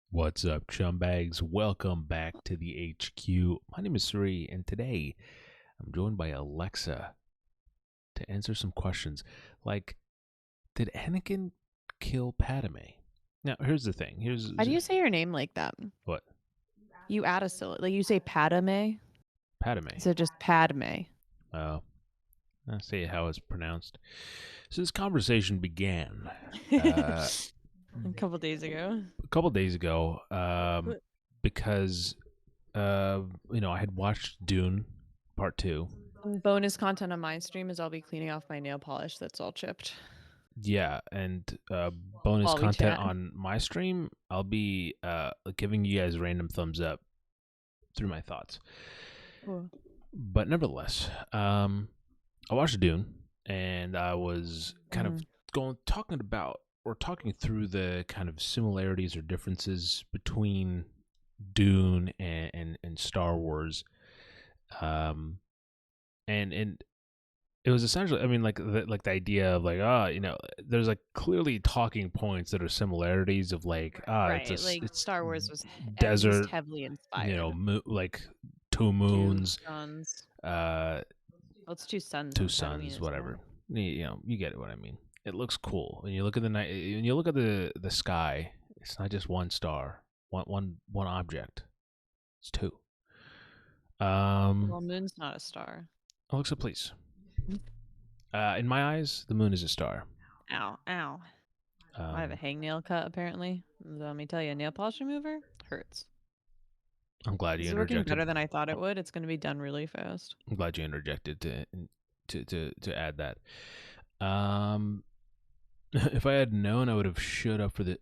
What's up, chumbags? Welcome back to the HQ. My name is Suri, and today I'm joined by Alexa to answer some questions like, did Anakin kill Padme? Now, here's the thing. Here's How do you say your name like that? what You add a syllable. Like you say Padme Padme. instead of just Padme. Uh, I'll say how it's pronounced. So this conversation began uh, A couple days ago. a couple days ago because I had watched Dune Part Two. Bonus content on my stream is I'll be cleaning off my nail polish that's all chipped Yeah, and bonus while we content chat. on my stream, I'll be giving you guys random thumbs up through my thoughts. Cool. But nevertheless, I watched Dune, and I was kind of talking through the kind of similarities or differences between Dune and Star Wars. And it was essentially, I mean, like the idea of like, there's like clearly talking points that are similarities of like, Right. Like it's Star Wars was at least desert, heavily inspired. like two Two moons, suns. uh, Well, it's two suns two on Tatooine suns, as well. whatever. You get it what I mean. It looks cool when you look at the night. When you look at the sky, it's not just one star, one object. It's two. Well, moon's not a star. Alexa, please. In my eyes, the moon is a star. Ow, ow. I have a hangnail cut apparently. Let me tell you, a nail polish remover hurts. I'm glad you It's working interjected. better than I thought it would. It's going to be done really fast. I'm glad you interjected to add that. If I had known, I would have showed up for the.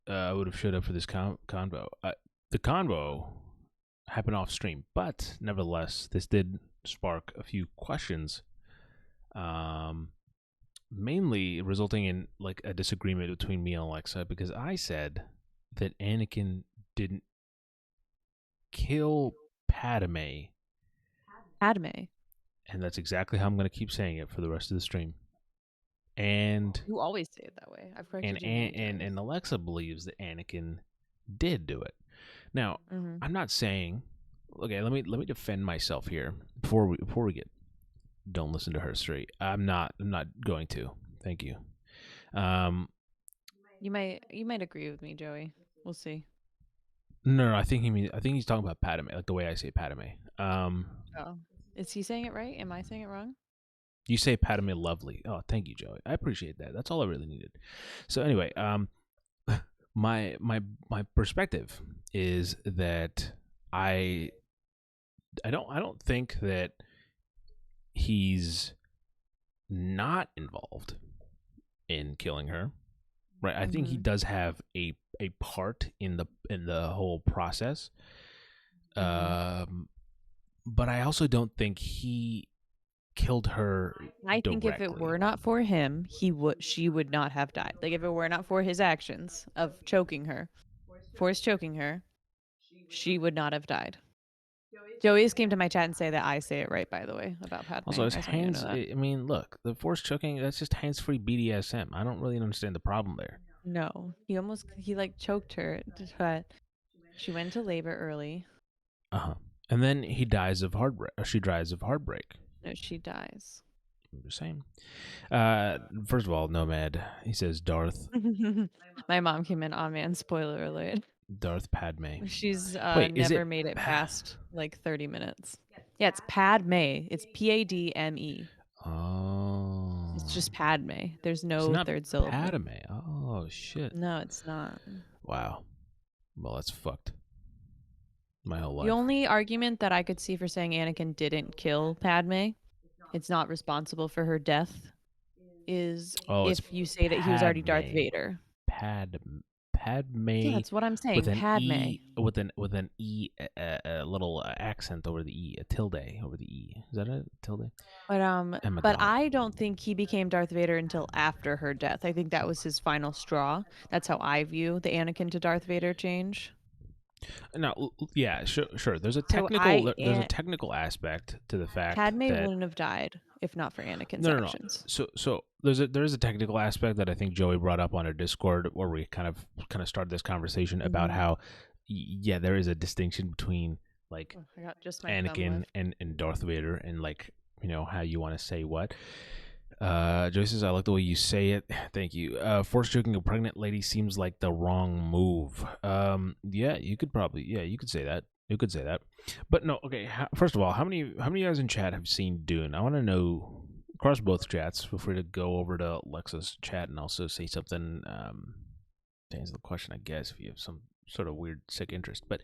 I would have showed up for this convo. The convo happened off stream, but nevertheless, this did spark a few questions. Mainly resulting in like a disagreement between me and Alexa because I said that Anakin didn't kill Padme, Padme. and that's exactly how I'm going to keep saying it for the rest of the stream. And You always say it that way. I've corrected you many times. and Alexa believes that Anakin did do it. Now, I'm not saying. Okay, let me defend myself here before we get. Don't listen to her straight. I'm not going to. Thank you. You might agree with me, Joey. We'll see. No, I think he's talking about Padme, like the way I say Padme. Oh, is he saying it right? Am I saying it wrong? You say Padme lovely. Oh, thank you, Joey. I appreciate that. That's all I really needed. So anyway, my perspective is that I don't think that he's not involved in killing her. Right. I think he does have a part in the whole process. But I also don't think he killed her I think if it directly. were not for him, she would not have died. Like if it were not for his actions of choking her, force choking her, she would not have died. Joey's came to my chat and say that I say it right, by the way, about Padme. Also, his I just want you to hands. know that. I mean, look, the force choking. That's just hands-free BDSM. I don't really understand the problem there. No, he like choked her, but she went into labor early. And then he dies of heartbreak. She dies of heartbreak. No, she dies. I'm just saying. First of all, Nomad. He says Darth My mom came in. Oh man, spoiler alert. Padme. She's Wait, is never it? made it past like 30 minutes. Yeah, it's Padme. It's Padme. Oh, It's just Padme. There's it's no not third syllable. Padme. Oh shit! No, it's not. Wow. Well, that's fucked. My whole life. The only argument that I could see for saying Anakin didn't kill Padme, it's not responsible for her death, is if you say that he was already Darth Vader. Padme Yeah, that's what I'm saying. with an Padme. e with an e a little accent over the e, a tilde over the e. Is that a tilde? But I don't think he became Darth Vader until after her death. I think that was his final straw. That's how I view the Anakin to Darth Vader change. No, yeah, sure. So I There's a technical aspect to the fact Padme that wouldn't have died if not for Anakin's no. actions. So there is a technical aspect that I think Joey brought up on a Discord where we kind of started this conversation about Mhm. how yeah, there is a distinction between like Oh, I got just my thumb Anakin left. and Darth Vader and like how you want to say what. Joey says, I like the way you say it. Thank you. Force choking a pregnant lady seems like the wrong move. Yeah, you could say that. You could say that. But no, okay. First of all, how many guys in chat have seen Dune? I want to know across both chats. Feel free to go over to Alexa's chat and also say something to answer the question, I guess, if you have some sort of weird, sick interest. But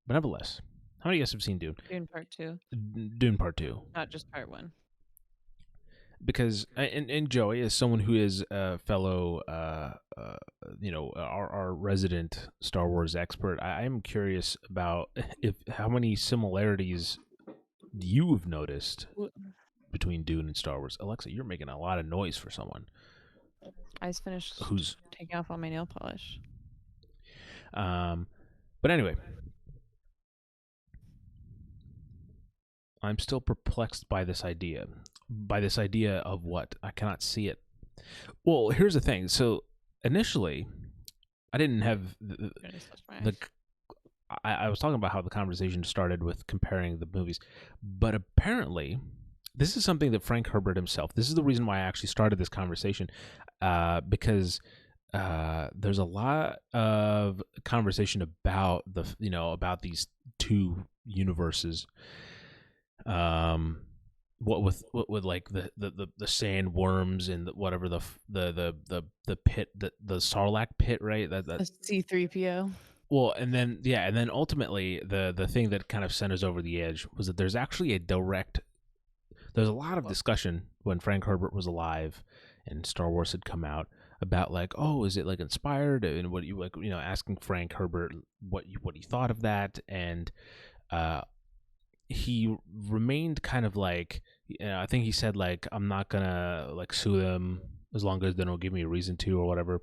nevertheless, how many of you guys have seen Dune? Dune Part 2, Dune Part 2. not just Part 1. Because and Joey is someone who is a fellow our resident Star Wars expert. I am curious about if how many similarities you have noticed between Dune and Star Wars. Alexa, you're making a lot of noise for someone I just finished who's taking off all my nail polish. um but anyway, I'm still perplexed by this idea. By this idea of what? I cannot see it. Well, here's the thing. So initially, I didn't have the I was talking about how the conversation started with comparing the movies, but apparently, this is something that Frank Herbert himself. This is the reason why I actually started this conversation, because there's a lot of conversation about about these two universes. What with like the sand worms and whatever the pit the Sarlacc pit, right? That A C3PO. well, and then yeah, and then ultimately the thing that kind of sent us over the edge was that there's actually a direct. There's a lot of discussion when Frank Herbert was alive and Star Wars had come out about like, oh, is it like inspired, and what you like, asking Frank Herbert what he thought of that, and uh, he remained kind of like, I think he said like, I'm not gonna like sue them as long as they don't give me a reason to or whatever.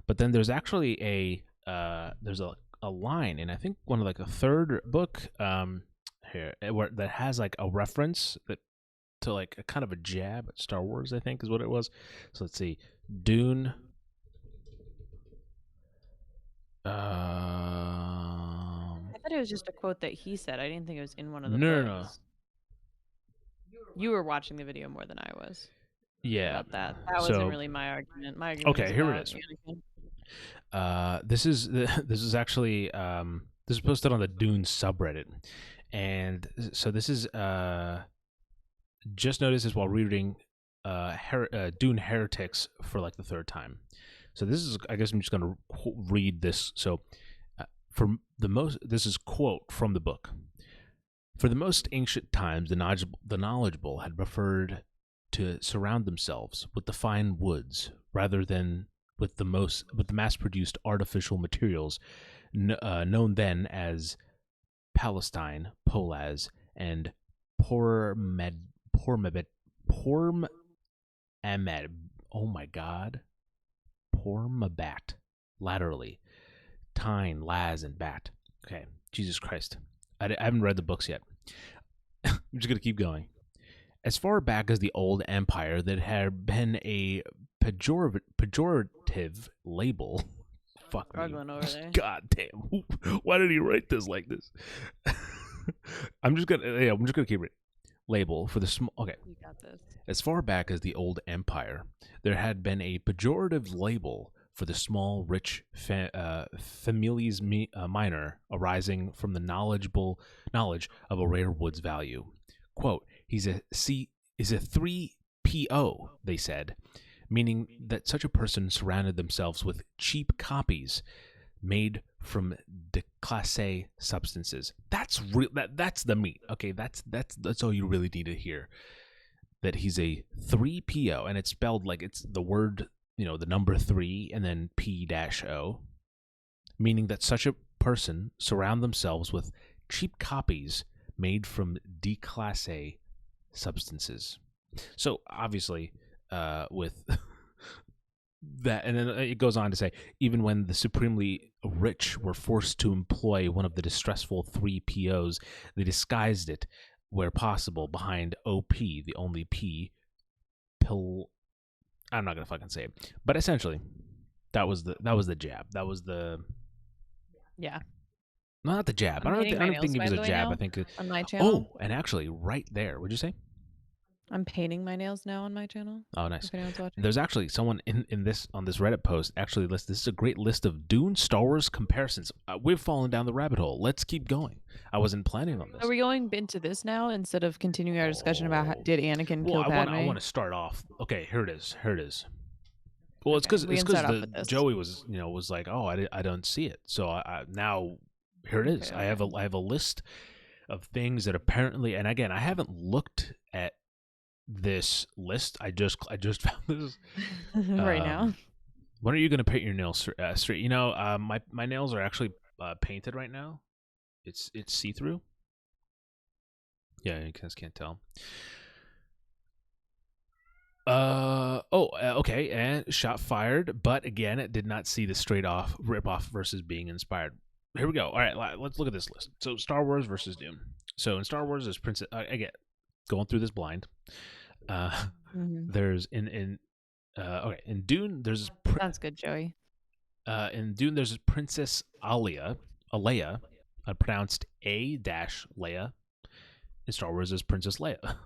But then there's actually there's a line in I think one of like a third book here where that has like a reference that to like a kind of a jab at Star Wars, I think is what it was. So let's see, Dune. I thought it was just a quote that he said. I didn't think it was in one of the No. books. You were watching the video more than I was Yeah. about that. That wasn't So really my argument. My argument was okay, here it about is. Anakin. This is this is actually this is posted on the Dune subreddit, and so this is just noticed this while reading Dune Heretics for like the third time. So this is, I guess I'm just going to read this. So this is quote from the book. For the most ancient times, the knowledgeable had preferred to surround themselves with the fine woods rather than with the mass-produced artificial materials known then as Palestine, Polaz, and Pormed, Pormabet, Porm Ahmed. Oh my God, Pormabat. Laterally, Tyne, Laz, and Bat. Okay, Jesus Christ. I haven't read the books yet. I'm just gonna keep going. As far back as the old empire, that had been a pejorative label. Fuck me. Struggling over there. God damn. Why did he write this like this? I'm just gonna keep reading. Label for the small. Okay. You got this. As far back as the old empire, there had been a pejorative label for the small, rich families minor arising from the knowledge of a rare wood's value. Quote, is a 3PO, they said, meaning that such a person surrounded themselves with cheap copies made from déclassé substances. That's real. That's the meat. Okay, that's all you really need to hear. That he's a 3PO, and it's spelled like it's the word, the number 3 and then P-O, meaning that such a person surround themselves with cheap copies made from déclassé substances. So obviously, with that, and then it goes on to say, even when the supremely rich were forced to employ one of the distressful 3 POs, they disguised it where possible behind OP, the only P pill. I'm not gonna fucking say it, but essentially, that was the jab. That was the Yeah. not the jab. I'm painting I my don't nails, think it by was a the way, jab. I now think. on my channel. Oh, and actually, right there. What'd you say? I'm painting my nails now on my channel, Oh, nice. if anyone's watching. There's actually someone in this on this Reddit post actually lists. This is a great list of Dune Star Wars comparisons. We've fallen down the rabbit hole. Let's keep going. I wasn't planning on Are this. we going into this now instead of continuing our discussion about Oh, did Anakin well, kill I Padme? want to start off. Okay, here it is. Here it is. Well, Okay, we it's can because start off the with this. Joey was was like, oh, I don't see it. So I now here it is. Okay, I have a list of things that apparently, and again, I haven't looked at this list. I just found this. right now. When are you gonna paint your nails straight? You know, my nails are actually painted right now. It's see through. Yeah, you guys can't tell. Okay, and shot fired, but again, it did not see the straight off rip off versus being inspired. Here we go. All right, let's look at this list. So Star Wars versus Doom. So in Star Wars, there's Princess. Again, going through this blind. There's in okay, in Dune there's Sounds good, Joey. in Dune there's Princess Leia, pronounced Leia. In Star Wars, there's Princess Leia.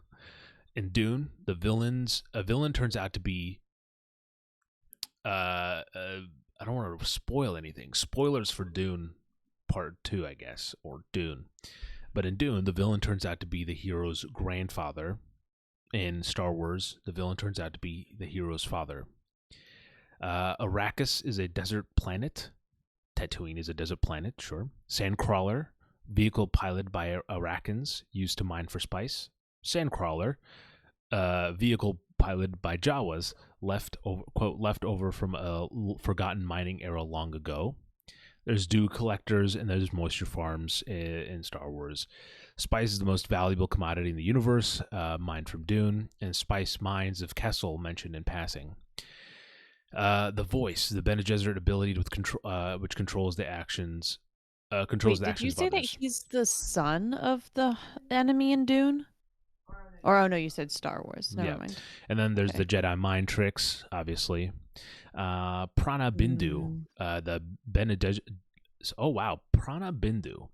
In Dune, a villain turns out to be I don't want to spoil anything. Spoilers for Dune Part 2, I guess, or Dune. But in Dune, the villain turns out to be the hero's grandfather. In Star Wars, the villain turns out to be the hero's father. Arrakis is a desert planet. Tatooine is a desert planet, sure. Sandcrawler, vehicle piloted by Arakans, used to mine for spice. Sandcrawler, vehicle piloted by Jawas, left over from a forgotten mining era long ago. There's dew collectors and there's moisture farms in Star Wars. Spice is the most valuable commodity in the universe, mined from Dune, and spice mines of Kessel mentioned in passing. The voice, the Bene Gesserit ability with control, which controls the actions. Controls Wait, the did you actions of say that others. he's the son of the enemy in Dune? Or oh no, you said Star Wars. Never mind. And then there's the Jedi mind tricks, obviously. Prana Bindu, the Bene Prana Bindu,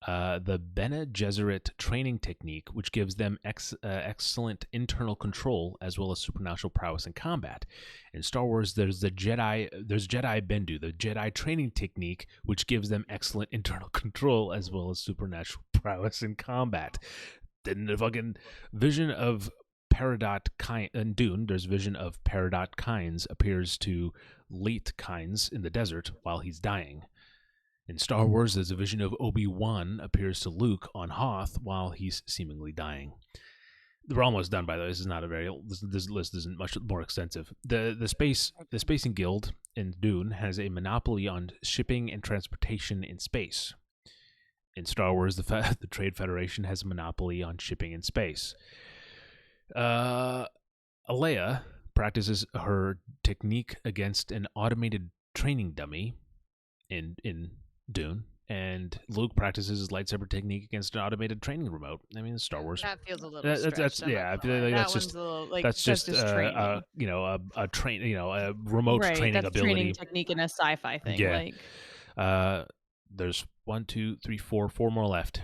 the Bene Gesserit training technique, which gives them excellent internal control as well as supernatural prowess in combat. In Star Wars, there's Jedi Bendu, the Jedi training technique, which gives them excellent internal control as well as supernatural prowess in combat. Then the fucking vision of Peridot in Dune, there's vision of Peridot Kynes appears to late Kynes in the desert while he's dying. In Star Wars, there's a vision of Obi-Wan appears to Luke on Hoth while he's seemingly dying. We're almost done, by the way. This is not a very this list isn't much more extensive. The Spacing Guild in Dune has a monopoly on shipping and transportation in space. In Star Wars, the Trade Federation has a monopoly on shipping in space. Leia practices her technique against an automated training dummy in Dune, and Luke practices his lightsaber technique against an automated training remote. I mean, it's Star Wars. That feels a little stretched. That's yeah. I feel like that one's a little like that's just training. a remote training that's ability. Training technique in a sci-fi thing. Yeah. Like, there's 1, 2, 3, 4 more left.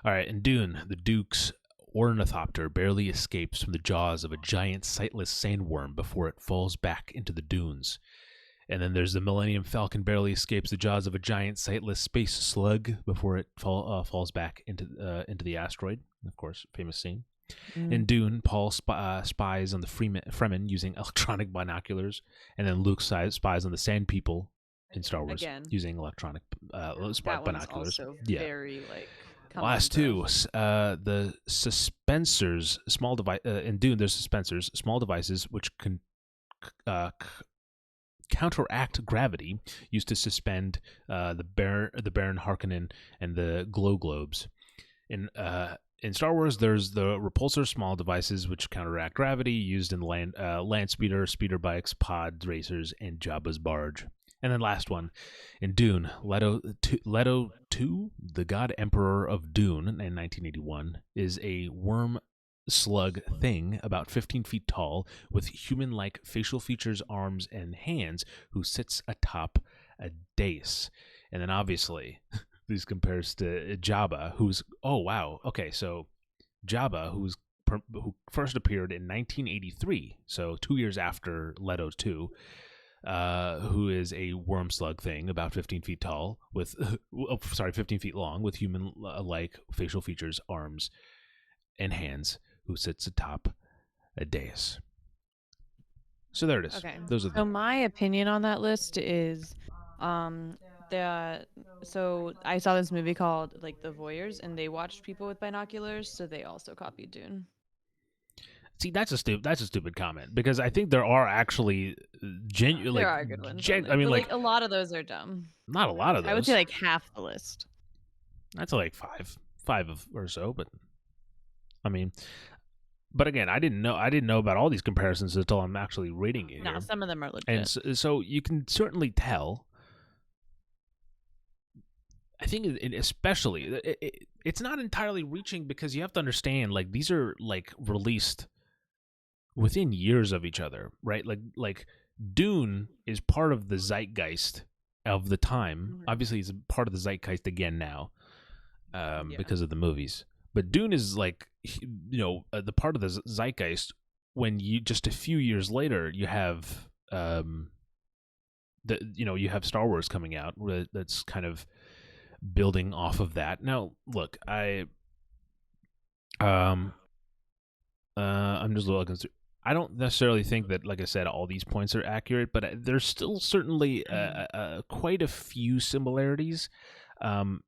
All right, in Dune, the Duke's ornithopter barely escapes from the jaws of a giant sightless sandworm before it falls back into the dunes. And then there's the Millennium Falcon barely escapes the jaws of a giant sightless space slug before it falls back into the asteroid. Of course, famous scene. In Dune, Paul spies on the Fremen using electronic binoculars, and then Luke spies on the Sand People in Star Wars using electronic binoculars. Also very like. Last two, the suspensors, small device in Dune. There's suspensors, small devices which can counteract gravity, used to suspend the Baron Harkonnen and the glow globes. In in Star Wars, there's the repulsor small devices which counteract gravity used in land speeder bikes, pod racers, and Jabba's barge. And then last one, in Dune, Leto 2, the God Emperor of Dune in 1981, is a worm slug thing about 15 feet tall with human-like facial features, arms, and hands who sits atop a dais. And then obviously this compares to Jabba, who's so Jabba, who first appeared in 1983, so 2 years after Leto 2, who is a worm slug thing about 15 feet tall with 15 feet long with human like facial features, arms, and hands, who sits atop a dais. So there it is. Okay. Those are So my opinion on that list is, um, the so I saw this movie called like The Voyeurs, and they watched people with binoculars, so they also copied Dune. See, that's a stupid comment, because I think there are actually genuine, There like, are good ones on there, I mean, but like, like a lot of those are dumb. not a lot of I would say those. like half the list. That's like five or so. But I mean, but again, I didn't know about all these comparisons until I'm actually reading it No, here, some of them are legit. and so you can certainly tell. I think especially it's not entirely reaching, because you have to understand, like, these are like released within years of each other, right? Like Dune is part of the zeitgeist of the time. Mhm. Obviously, it's part of the zeitgeist again now, Yeah. because of the movies. But Dune is like, the part of the zeitgeist when you just a few years later you have you have Star Wars coming out that's kind of building off of that. Now, look, I'm just looking through. I don't necessarily think that, like I said, all these points are accurate, but there's still certainly quite a few similarities. And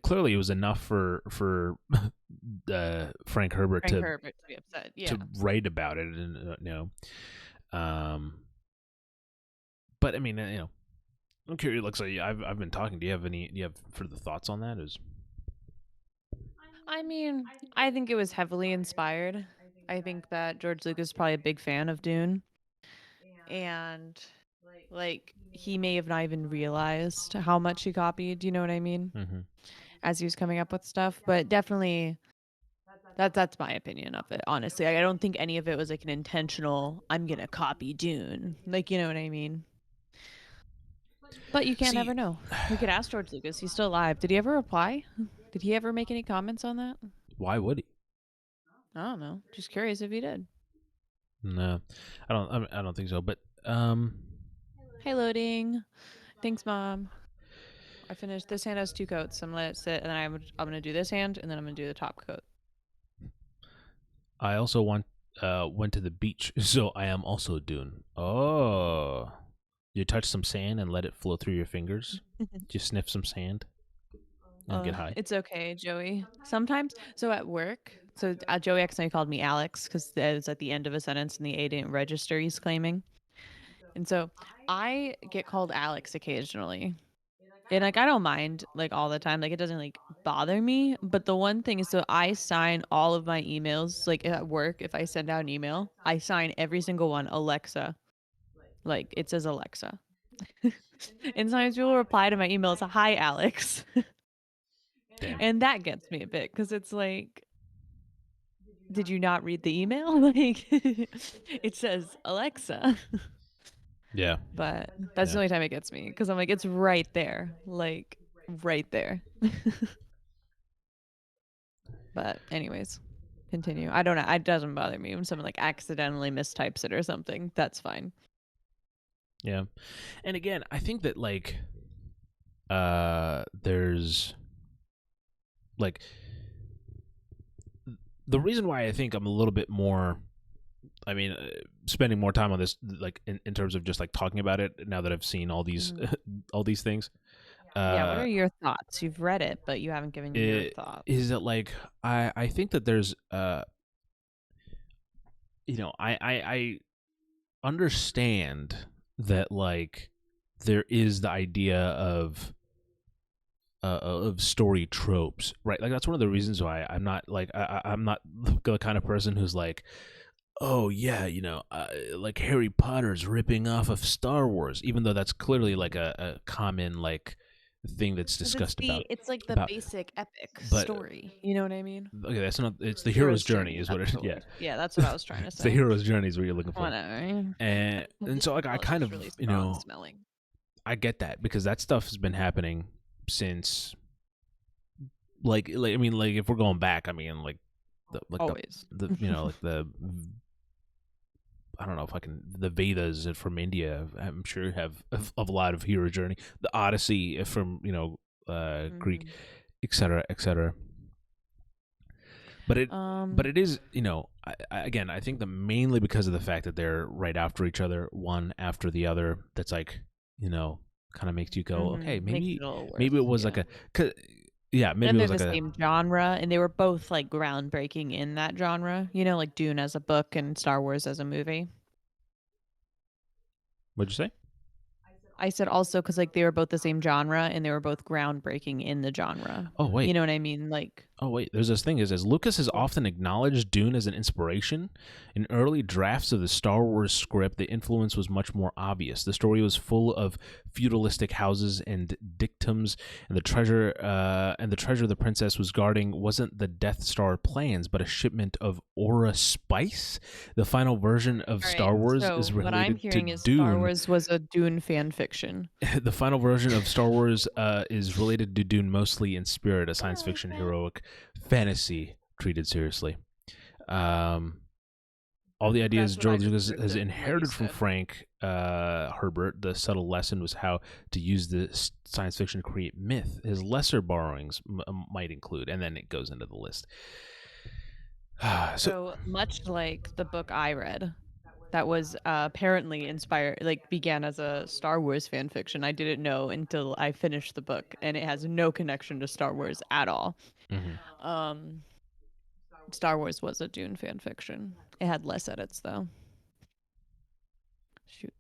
clearly it was enough for Frank Herbert Frank Herbert to be upset. Yeah. to write about it, and um, but I mean, I'm curious. Looks like I've been talking. Do you have further thoughts on that? I mean, I think it was heavily inspired. I think that George Lucas is probably a big fan of Dune, and like he may have not even realized how much he copied, you know what I mean? Mm-hmm. As he was coming up with stuff, but definitely that's my opinion of it. Honestly, I don't think any of it was like an intentional I'm going to copy Dune. Like, you know what I mean? But you can't See, ever know. We could ask George Lucas. He's still alive. Did he ever reply? Did he ever make any comments on that? why would he? I don't know. Just curious if he did. No, I don't think so. But Hey, loading. Thanks, Mom. I finished. This hand has 2 coats. So I'm gonna let it sit, and then I'm gonna do this hand, and then I'm gonna do the top coat. I also went to the beach, so I am also Dune. Oh, you touch some sand and let it flow through your fingers. Just sniff some sand and get high. It's okay, Joey. Sometimes, so at work, so Joey accidentally called me Alex because it was at the end of a sentence and the A didn't register. He's claiming, and so I get called Alex occasionally, and like I don't mind like all the time. Like it doesn't like bother me. But the one thing is, so I sign all of my emails. Like at work, if I send out an email, I sign every single one Alexa. Like it says Alexa. And sometimes people reply to my emails, "Hi, Alex." Damn. And that gets me a bit because it's like, did you not read the email? Like, it says Alexa. Yeah. But that's the Yeah. only time it gets me because I'm like, it's right there. Like, right there. But, anyways, continue. I don't know. It doesn't bother me when someone like accidentally mistypes it or something. That's fine. Yeah. And again, I think that, like, there's like the reason why I think I'm a little bit more, I mean, spending more time on this, like in terms of just like talking about it now that I've seen all these all these things. Yeah. What are your thoughts? You've read it, but you haven't given your thoughts. Is that, like, I think that there's I understand that, like, there is the idea of of story tropes, right? Like that's one of the reasons why I'm not like I'm not the kind of person who's like, oh yeah, like Harry Potter's ripping off of Star Wars, even though that's clearly like a common like thing that's 'Cause it's discussed the it's like the about, basic epic but story, you know what I mean? okay, that's not. It's the hero's Hero's journey, journey, is what that's it. the Yeah, word. Yeah, that's what I was trying to it's the say. hero's journey is what you're looking for, Whatever. and This so like I smell is kind just of really strong smelling. I get that because that stuff has been happening since like I mean like if we're going back, I mean Always. the like the I don't know if I can the Vedas from India I'm sure have a lot of hero journey, the Odyssey from Greek, Mhm. etc., etc. But Um, it is again I think that mainly because of the fact that they're right after each other, one after the other. That's like kind of makes you go, okay, makes it a little maybe it worse, was like yeah. a 'cause- yeah, maybe And it they're was the like a same genre, and they were both, like, groundbreaking in that genre, like Dune as a book and Star Wars as a movie. what'd you say? I said also because like, they were both the same genre, and they were both groundbreaking in the genre. Oh You wait, know what I mean? Like Oh wait, there's this thing is as Lucas has often acknowledged Dune as an inspiration. In early drafts of the Star Wars script, the influence was much more obvious. The story was full of feudalistic houses and dictums, and the treasure the princess was guarding wasn't the Death Star plans, but a shipment of aura spice. The final version of alright, Star Wars so is what I'm related to hearing is Star Dune. Wars was a Dune fan fiction. The final version of Star Wars is related to Dune mostly in spirit, a science fiction heroic fantasy treated seriously. Um, all the ideas That's what I George just Lucas has understood from what you inherited from said. Frank Herbert. The subtle lesson was how to use the science fiction to create myth. His lesser borrowings might include, and then it goes into the list. So, So, much like the book I read that was, apparently inspired like, began as a Star Wars fan fiction, I didn't know until I finished the book, and it has no connection to Star Wars at all. mhm. Um, Star Wars was a Dune fan fiction. It had less edits, though. Shoot.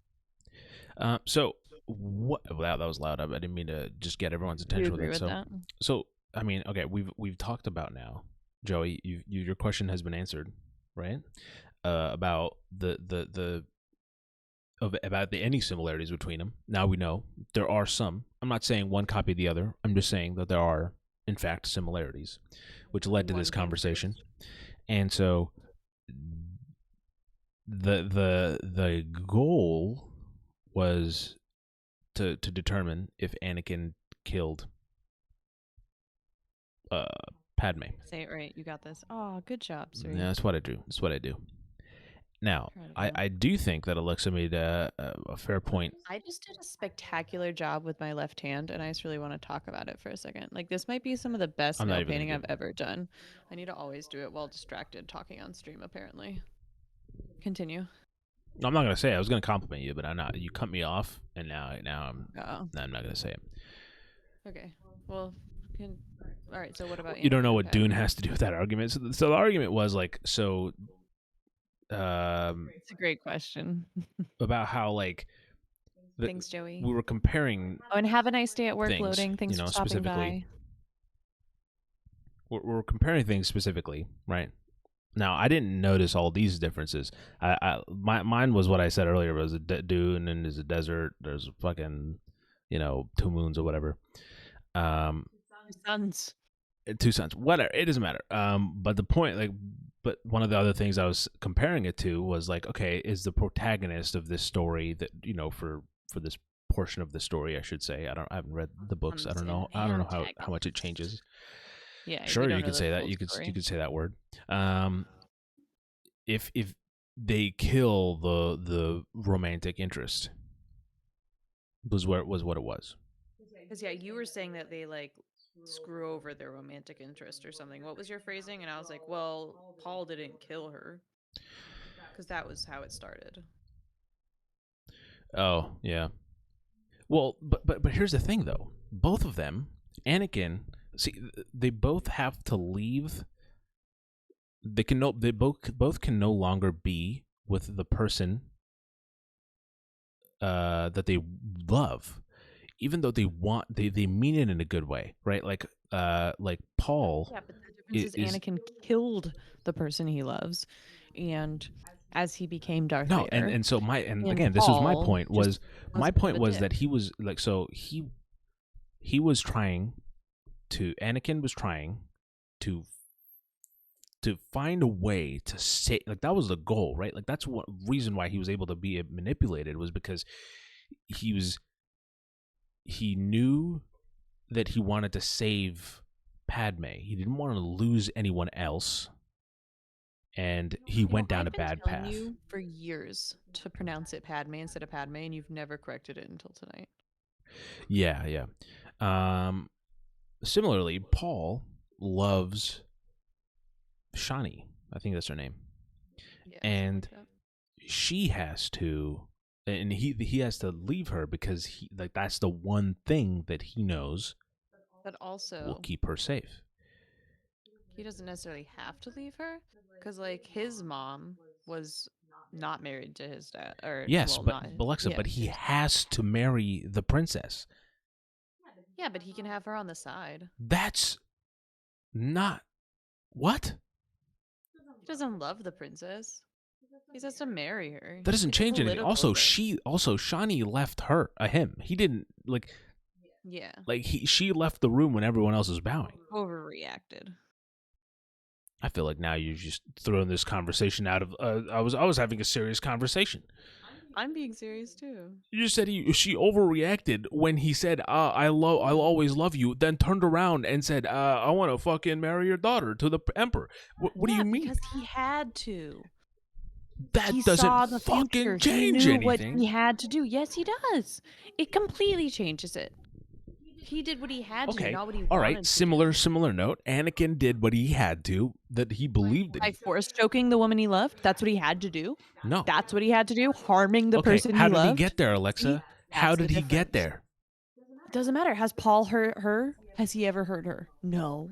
So what? Wow, that was loud. I didn't mean to just get everyone's Do you attention with agree it. with that? So I mean, okay, we've talked about now, Joey. Your question has been answered, right? About about the any similarities between them. Now we know there are some. I'm not saying one copied the other. I'm just saying that there are, in fact, similarities, which led to this One came conversation. first. And so the goal was to determine if Anakin killed uh Padme. Say it right. You got this. Oh, good job, Yeah, Suri. that's what I do. That's what I do. Now, Incredible. I do think that Alexa made a fair point. I just did a spectacular job with my left hand, and I just really want to talk about it for a second. Like, this might be some of the best I'm not nail even gonna painting give. I've ever done. I need to always do it while distracted talking on stream, apparently. Continue. I'm not gonna say it. I was gonna compliment you, but I'm not. You cut me off, and Oh, I'm not gonna say it. okay. Well, can, all right. So, what about You don't know Anakin and what Dune Padme? has to do with that argument. So the argument was like It's a great question. about how like the, Thanks, Joey. we were comparing Oh, and have a nice day at work things, loading. Thanks for stopping specifically. by. We're comparing things specifically, right? Now, I didn't notice all these differences. Mine was what I said earlier. Was a dune and there's a desert. There's a fucking, two moons or whatever. Um, Your sons. two suns. Whatever. It doesn't matter. But the point, like, but one of the other things I was comparing it to was like, okay, is the protagonist of this story that for this portion of the story, I should say. I haven't read the books. Sons I don't and know. I don't know how much it antagonists. changes. Yeah, we Sure, don't you know could the say that. full You story. could say that word. Um, if they kill the romantic interest was what it was. Because yeah, you were saying that they like screw over their romantic interest or something. What was your phrasing? And I was like, well, Paul didn't kill her because that was how it started. Oh yeah. Well, but here's the thing though. Both of them, Anakin, see, they both have to leave. They both can no longer be with the person that they love. even though they mean it in a good way, right? Like Paul Yeah, but the difference is is Anakin killed the person he loves, and as he became Darth no, Vader, and so and and again, this was my Paul point just was was a bit of a dick. that he was like, so he was trying to Anakin was trying to find a way to say, like, that was the goal, right? Like, that's what reason why he was able to be manipulated, was because he was he knew that he wanted to save Padme. He didn't want to lose anyone else, and he went down a I've been bad telling path. you for years to pronounce it Padme instead of Padme, and you've never corrected it until tonight. Yeah, yeah. Similarly, Paul loves Shani. I think that's her name. Yeah, And she has to, and he has to leave her because he, like, that's the one thing that he knows but will also keep her safe. he doesn't necessarily have to leave her because, like, his mom was not married to his dad, or Yes, well, but not Alexa, yeah, but he his has to marry the princess. yeah, but he can have her on the side. That's not what? He doesn't love the princess. He has to marry her. That doesn't It's a change anything. political Also, thing. Shani left him. He didn't Yeah, she left the room when everyone else was bowing. overreacted. I feel like now you're just throwing this conversation out of. I was having a serious conversation. I'm being serious too. You just said she overreacted when he said, I'll always love you," then turned around and said, "I want to fucking marry your daughter to the emperor." What do Yeah, you mean? because he had to. He That doesn't saw the fucking future. He change knew what anything. he had to do. Yes, he does. It completely changes it. He did what he had to do, Okay, not what he all right. wanted to do. Similar note. Anakin did what he had to, that he believed that By he. force choking the woman he loved, that's what he had to do. No. That's what he had to do. Harming the Okay, person how he did he loved. get there, See, Alexa? How that's the did he get difference. there? It doesn't matter. Has Paul hurt her? Has he ever hurt her? No.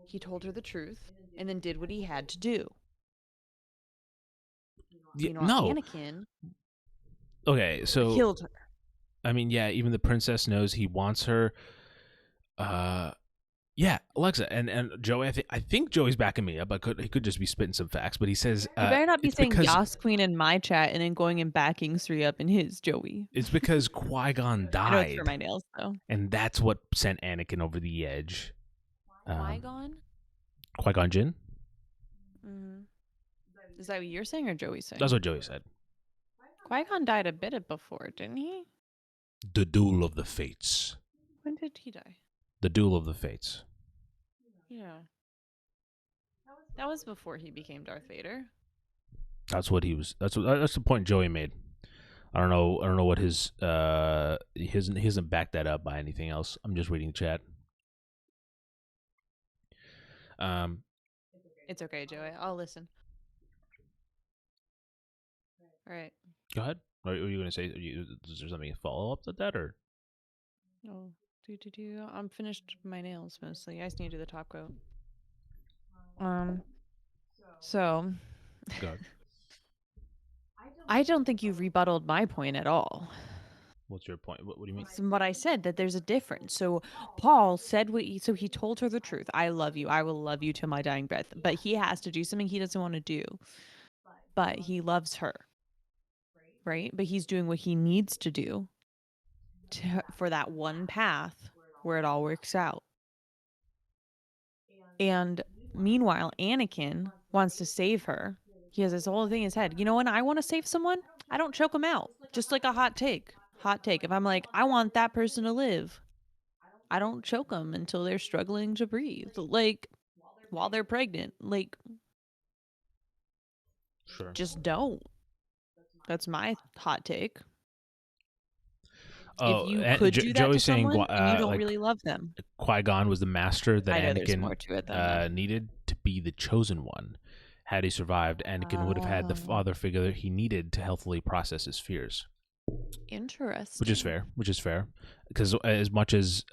He told her the truth and then did what he had to do. Yeah, Meanwhile, no. Anakin Okay, so killed her. I mean, yeah, even the princess knows he wants her. Yeah, Alexa and Joey. I think Joey's backing me up. He could just be spitting some facts, but he says You better not be it's saying because Yas Queen in my chat and then going and backing Sri up in his, Joey. Qui-Gon I know it's for my died, nails, though. and that's what sent Anakin over the edge. Qui-Gon? Qui-Gon Jinn. Mm-hmm. Is that what you're saying or Joey's saying? That's what Joey said. Qui-Gon died a bit before, didn't he? The duel of the fates. When did he die? The duel of the fates. Yeah. That was before he became Darth Vader. That's what he was. That's the point Joey made. I don't know what his he hasn't backed that up by anything else. I'm just reading the chat. It's okay, Joey. I'll listen. All right. Go ahead. Are you going to say? Is there something follow up to that, or? Oh, I'm finished my nails mostly. I just need to do the top coat. So. Go ahead. I don't think you've rebutted my point at all. What's your point? What do you mean? From what I said, that there's a difference. So Paul said so he told her the truth. I love you. I will love you till my dying breath. But he has to do something he doesn't want to do. But he loves her. Right? But he's doing what he needs to do for that one path where it all works out. And meanwhile, Anakin wants to save her. He has this whole thing in his head. You know, when I want to save someone, I don't choke them out. Just like a hot take. Hot take. If I'm like, I want that person to live, I don't choke them until they're struggling to breathe. Like, while they're pregnant. Like, Sure. just don't. That's my hot take. Oh, if you could do that Joey's to saying someone and you don't like really love them. Qui-Gon was the master that I know there's Anakin more to it than that. needed to be the chosen one. Had he survived, Anakin would have had the father figure he needed to healthily process his fears. Interesting. Which is fair, because as much as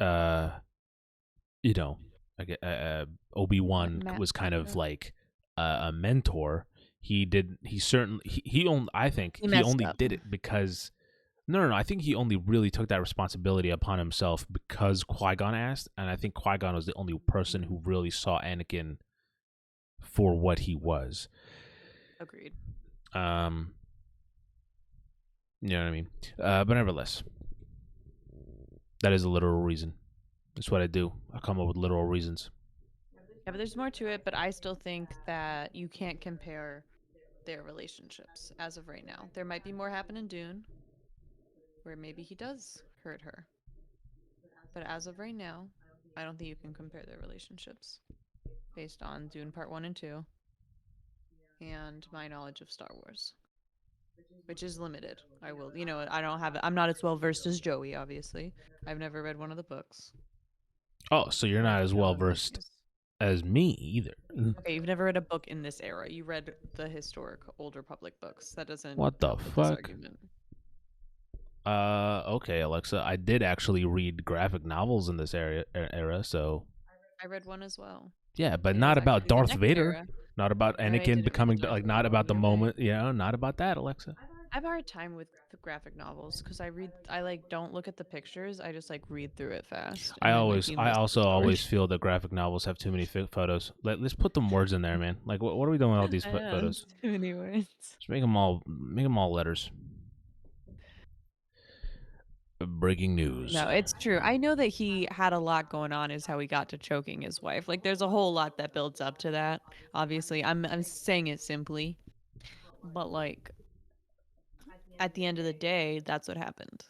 you know, Obi-Wan was kind of like a mentor. I think he only messed did up. it because No. I think he only really took that responsibility upon himself because Qui-Gon asked, and I think Qui-Gon was the only person who really saw Anakin for what he was. Agreed. You know what I mean? But nevertheless, that is a literal reason. That's what I do. I come up with literal reasons. Yeah, but there's more to it, but I still think that you can't compare their relationships as of right now. There might be more happen in Dune, where maybe he does hurt her. But as of right now, I don't think you can compare their relationships based on Dune Part 1 and 2 and my knowledge of Star Wars, which is limited. I will, I don't have, I'm not as well versed as Joey, obviously. I've never read one of the books. Oh, so you're I not have as no well versed opinions. as me either. Okay, you've never read a book in this era. You read the historic Old Republic books. That doesn't What the help with this fuck? argument. Okay, Alexa. I did actually read graphic novels in this era, so I read one as well. yeah, but And it was not about actually the Darth next Vader, era. not about No, I Anakin didn't read the becoming Darth like, Vader not about one. the You're right. moment, not about that, Alexa. I have a hard time with the graphic novels because I like don't look at the pictures. I just like read through it fast, and then like you I miss the also story. always feel that graphic novels have too many photos. Let's put them words in there, man. Like, what are we doing with all these It's photos? too many words. Just make them all letters. Breaking news. No, it's true. I know that he had a lot going on is how he got to choking his wife. Like there's a whole lot that builds up to that. Obviously, I'm saying it simply, but like at the end of the day, that's what happened.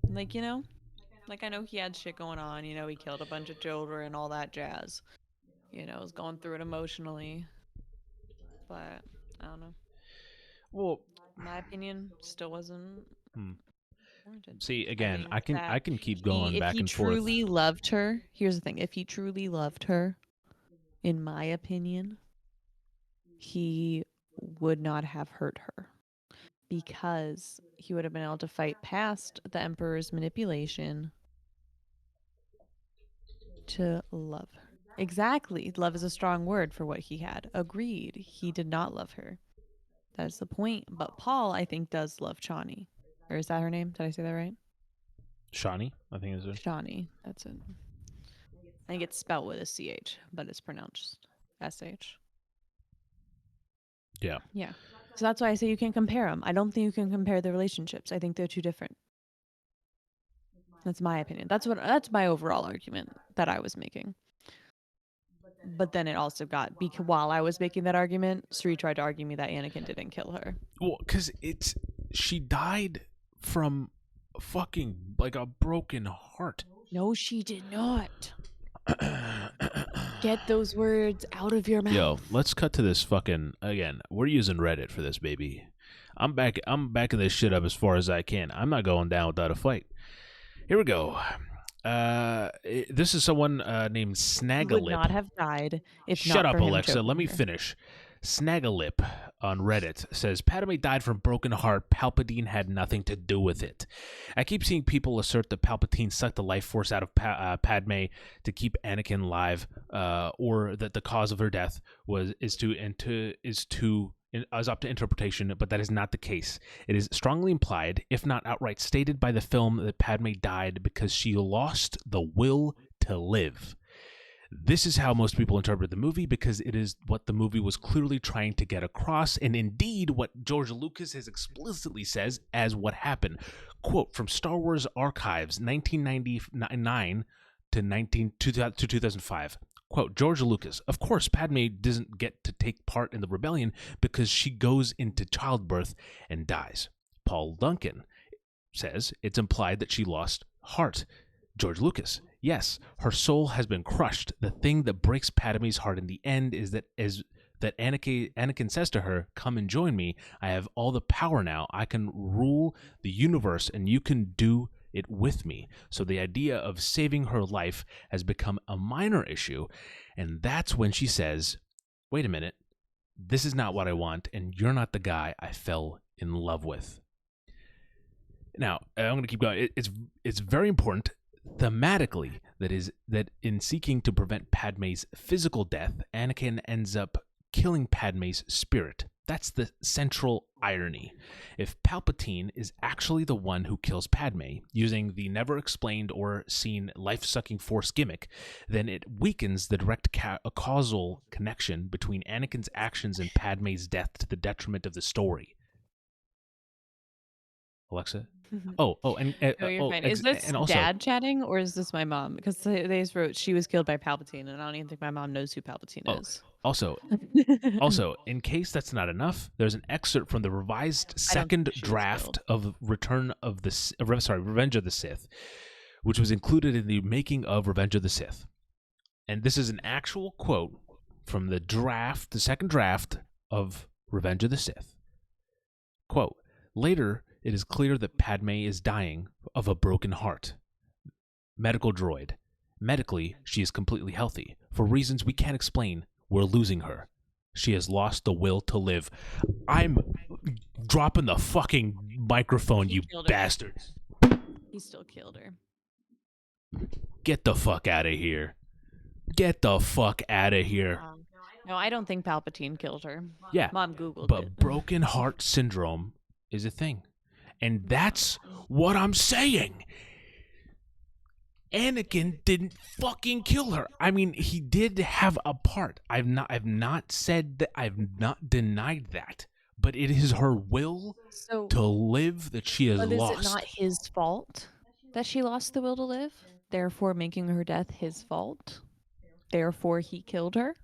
Like, like I know he had shit going on, he killed a bunch of children and all that jazz. Was going through it emotionally, but I don't know. Well, My opinion still wasn't hmm. warranted. See, I again, think I that can keep going if back he and forth. truly loved her, here's the thing: if he truly loved her, in my opinion, he would not have hurt her because he would have been able to fight past the Emperor's manipulation to love her. Exactly. Love is a strong word for what he had. Agreed. He did not love her. That's the point. But Paul, I think, does love Chani. Or is that her name? Did I say that right? Shawnee, I think is it. Chani. That's it. I think it's spelled with a CH, but it's pronounced SH. Yeah. Yeah. So that's why I say you can't compare them. I don't think you can compare the relationships. I think they're too different. That's my opinion. That's my overall argument that I was making. But then it also got because while I was making that argument, Sri tried to argue me that Anakin didn't kill her. Well, because she died from fucking like a broken heart. No, she did not. Get those words out of your mouth. Yo, let's cut to this fucking again. We're using Reddit for this, baby. I'm backing this shit up as far as I can. I'm not going down without a fight. Here we go. This is someone named He would not Snagalip. have died if Shut not up, for him Alexa. choking Let me her. finish. Snagalip on Reddit says Padme died from broken heart. Palpatine had nothing to do with it. I keep seeing people assert that Palpatine sucked the life force out of Padme to keep Anakin alive, or that the cause of her death is up to interpretation, but that is not the case. It is strongly implied, if not outright stated by the film, that Padme died because she lost the will to live. This is how most people interpret the movie because it is what the movie was clearly trying to get across, and indeed what George Lucas has explicitly says as what happened. Quote from Star Wars Archives, 1999 to 2005. Quote, George Lucas, of course, Padme doesn't get to take part in the rebellion because she goes into childbirth and dies. Paul Duncan says it's implied that she lost heart. George Lucas, yes, her soul has been crushed. The thing that breaks Padme's heart in the end is that Anakin says to her, come and join me. I have all the power now. I can rule the universe and you can do it with me. So the idea of saving her life has become a minor issue. And that's when she says, wait a minute, this is not what I want, and you're not the guy I fell in love with. Now, I'm going to keep going. It's very important thematically that in seeking to prevent Padme's physical death, Anakin ends up killing Padme's spirit. That's the central irony. If Palpatine is actually the one who kills Padme using the never explained or seen life-sucking Force gimmick, then it weakens the direct causal connection between Anakin's actions and Padme's death to the detriment of the story. Alexa? No, you're fine. Is this And also, dad chatting or is this my mom? Because they just wrote she was killed by Palpatine, and I don't even think my mom knows who Palpatine oh, is. also, Also, in case that's not enough, there's an excerpt from the revised I don't think second she was draft killed. of Revenge of the Sith, which was included in the making of Revenge of the Sith. And this is an actual quote from the second draft of Revenge of the Sith. Quote, "Later, it is clear that Padme is dying of a broken heart. Medical droid. Medically, she is completely healthy. For reasons we can't explain, we're losing her. She has lost the will to live." I'm dropping the fucking microphone, He you killed her. bastards. He still killed her. Get the fuck out of here. Get the fuck out of here. No, I don't think Palpatine killed her. Yeah, Mom Googled but it. broken heart syndrome is a thing. And that's what I'm saying. Anakin didn't fucking kill her. I mean, he did have a part. I've not said that. I've not denied that. But it is her will So, to live that she has but is lost. it not his fault that she lost the will to live? Therefore, making her death his fault? Therefore, he killed her?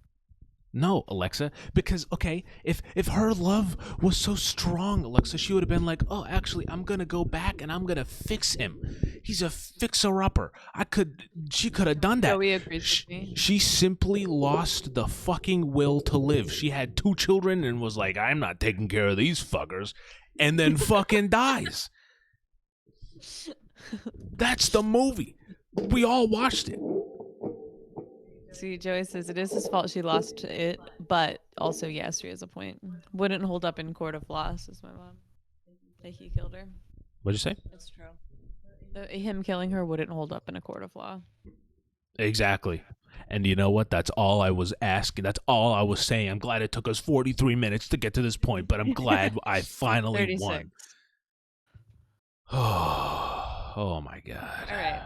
No, Alexa, because okay, if her love was so strong, Alexa, she would have been like, "Oh, actually, I'm gonna go back and I'm gonna fix him. He's a fixer-upper. She could have done that." Joey agrees with me. She simply lost the fucking will to live. She had 2 children and was like, "I'm not taking care of these fuckers," and then fucking dies. That's the movie. We all watched it. See, Joey says it is his fault she lost it, but also, yes, he has a point. Wouldn't hold up in court of law, says my mom. That he killed her. What'd you say? It's true. Him killing her wouldn't hold up in a court of law. Exactly. And you know what? That's all I was asking. That's all I was saying. I'm glad it took us 43 minutes to get to this point, but I'm glad I finally won. 36. Oh my god. All right.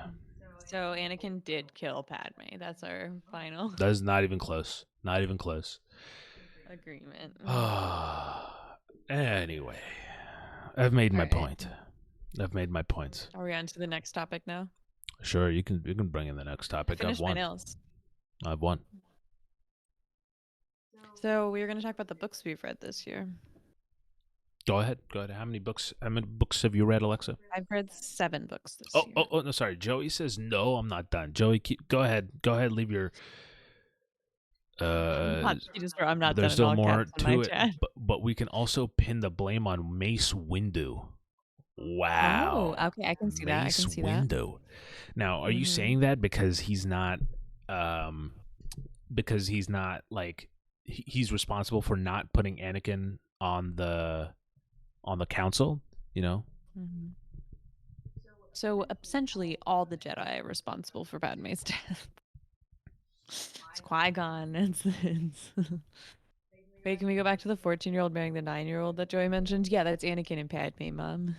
So Anakin did kill Padme. That's our final That is not even close. Not even close. agreement. Anyway, I've made my All right. point. I've made my points. Are we on to the next topic now? Sure, you can bring in the next topic. Finish I've my won. nails. I've won. So we were going to talk about the books we've read this year. Go ahead. How many books have you read, Alexa? I've read 7 books this year. Oh, no, sorry. Joey says no, I'm not done. Joey, go ahead. Go ahead, leave your I'm not there's done still in all more caps in my to it, chat. but we can also pin the blame on Mace Windu. Wow. Oh, okay, I can see that. I Mace can see that. Windu. Now, are you Mhm. saying that because he's not like he's responsible for not putting Anakin on the council, you know? Mhm. So essentially, all the Jedi are responsible for Padme's death. It's Qui-Gon. It's Wait, can we go back to the 14-year-old marrying the 9-year-old that Joey mentioned? Yeah, that's Anakin and Padme, Mom.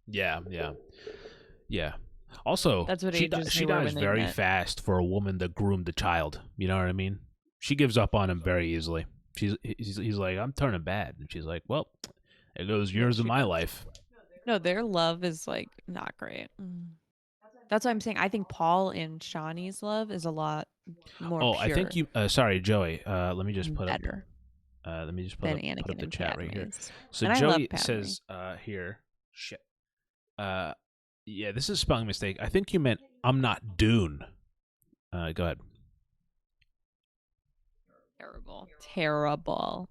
Yeah. Also, That's what she ages she they were dies when they very met. fast for a woman that groomed the child. You know what I mean? She gives up on him very easily. He's like, "I'm turning bad," and she's like, "Well, there goes Yeah, years of she my does. life." No, their love is like not great. That's what I'm saying. I think Paul and Shawnee's love is a lot more Oh, I pure think you. Sorry, Joey. Let me just and put up. better Let me just than put up Anakin the and chat right here. Padme's. So And I love Joey Padme. says here, shit. Yeah, this is a spelling mistake. I think you meant I'm not Dune. Go ahead. Terrible. Terrible.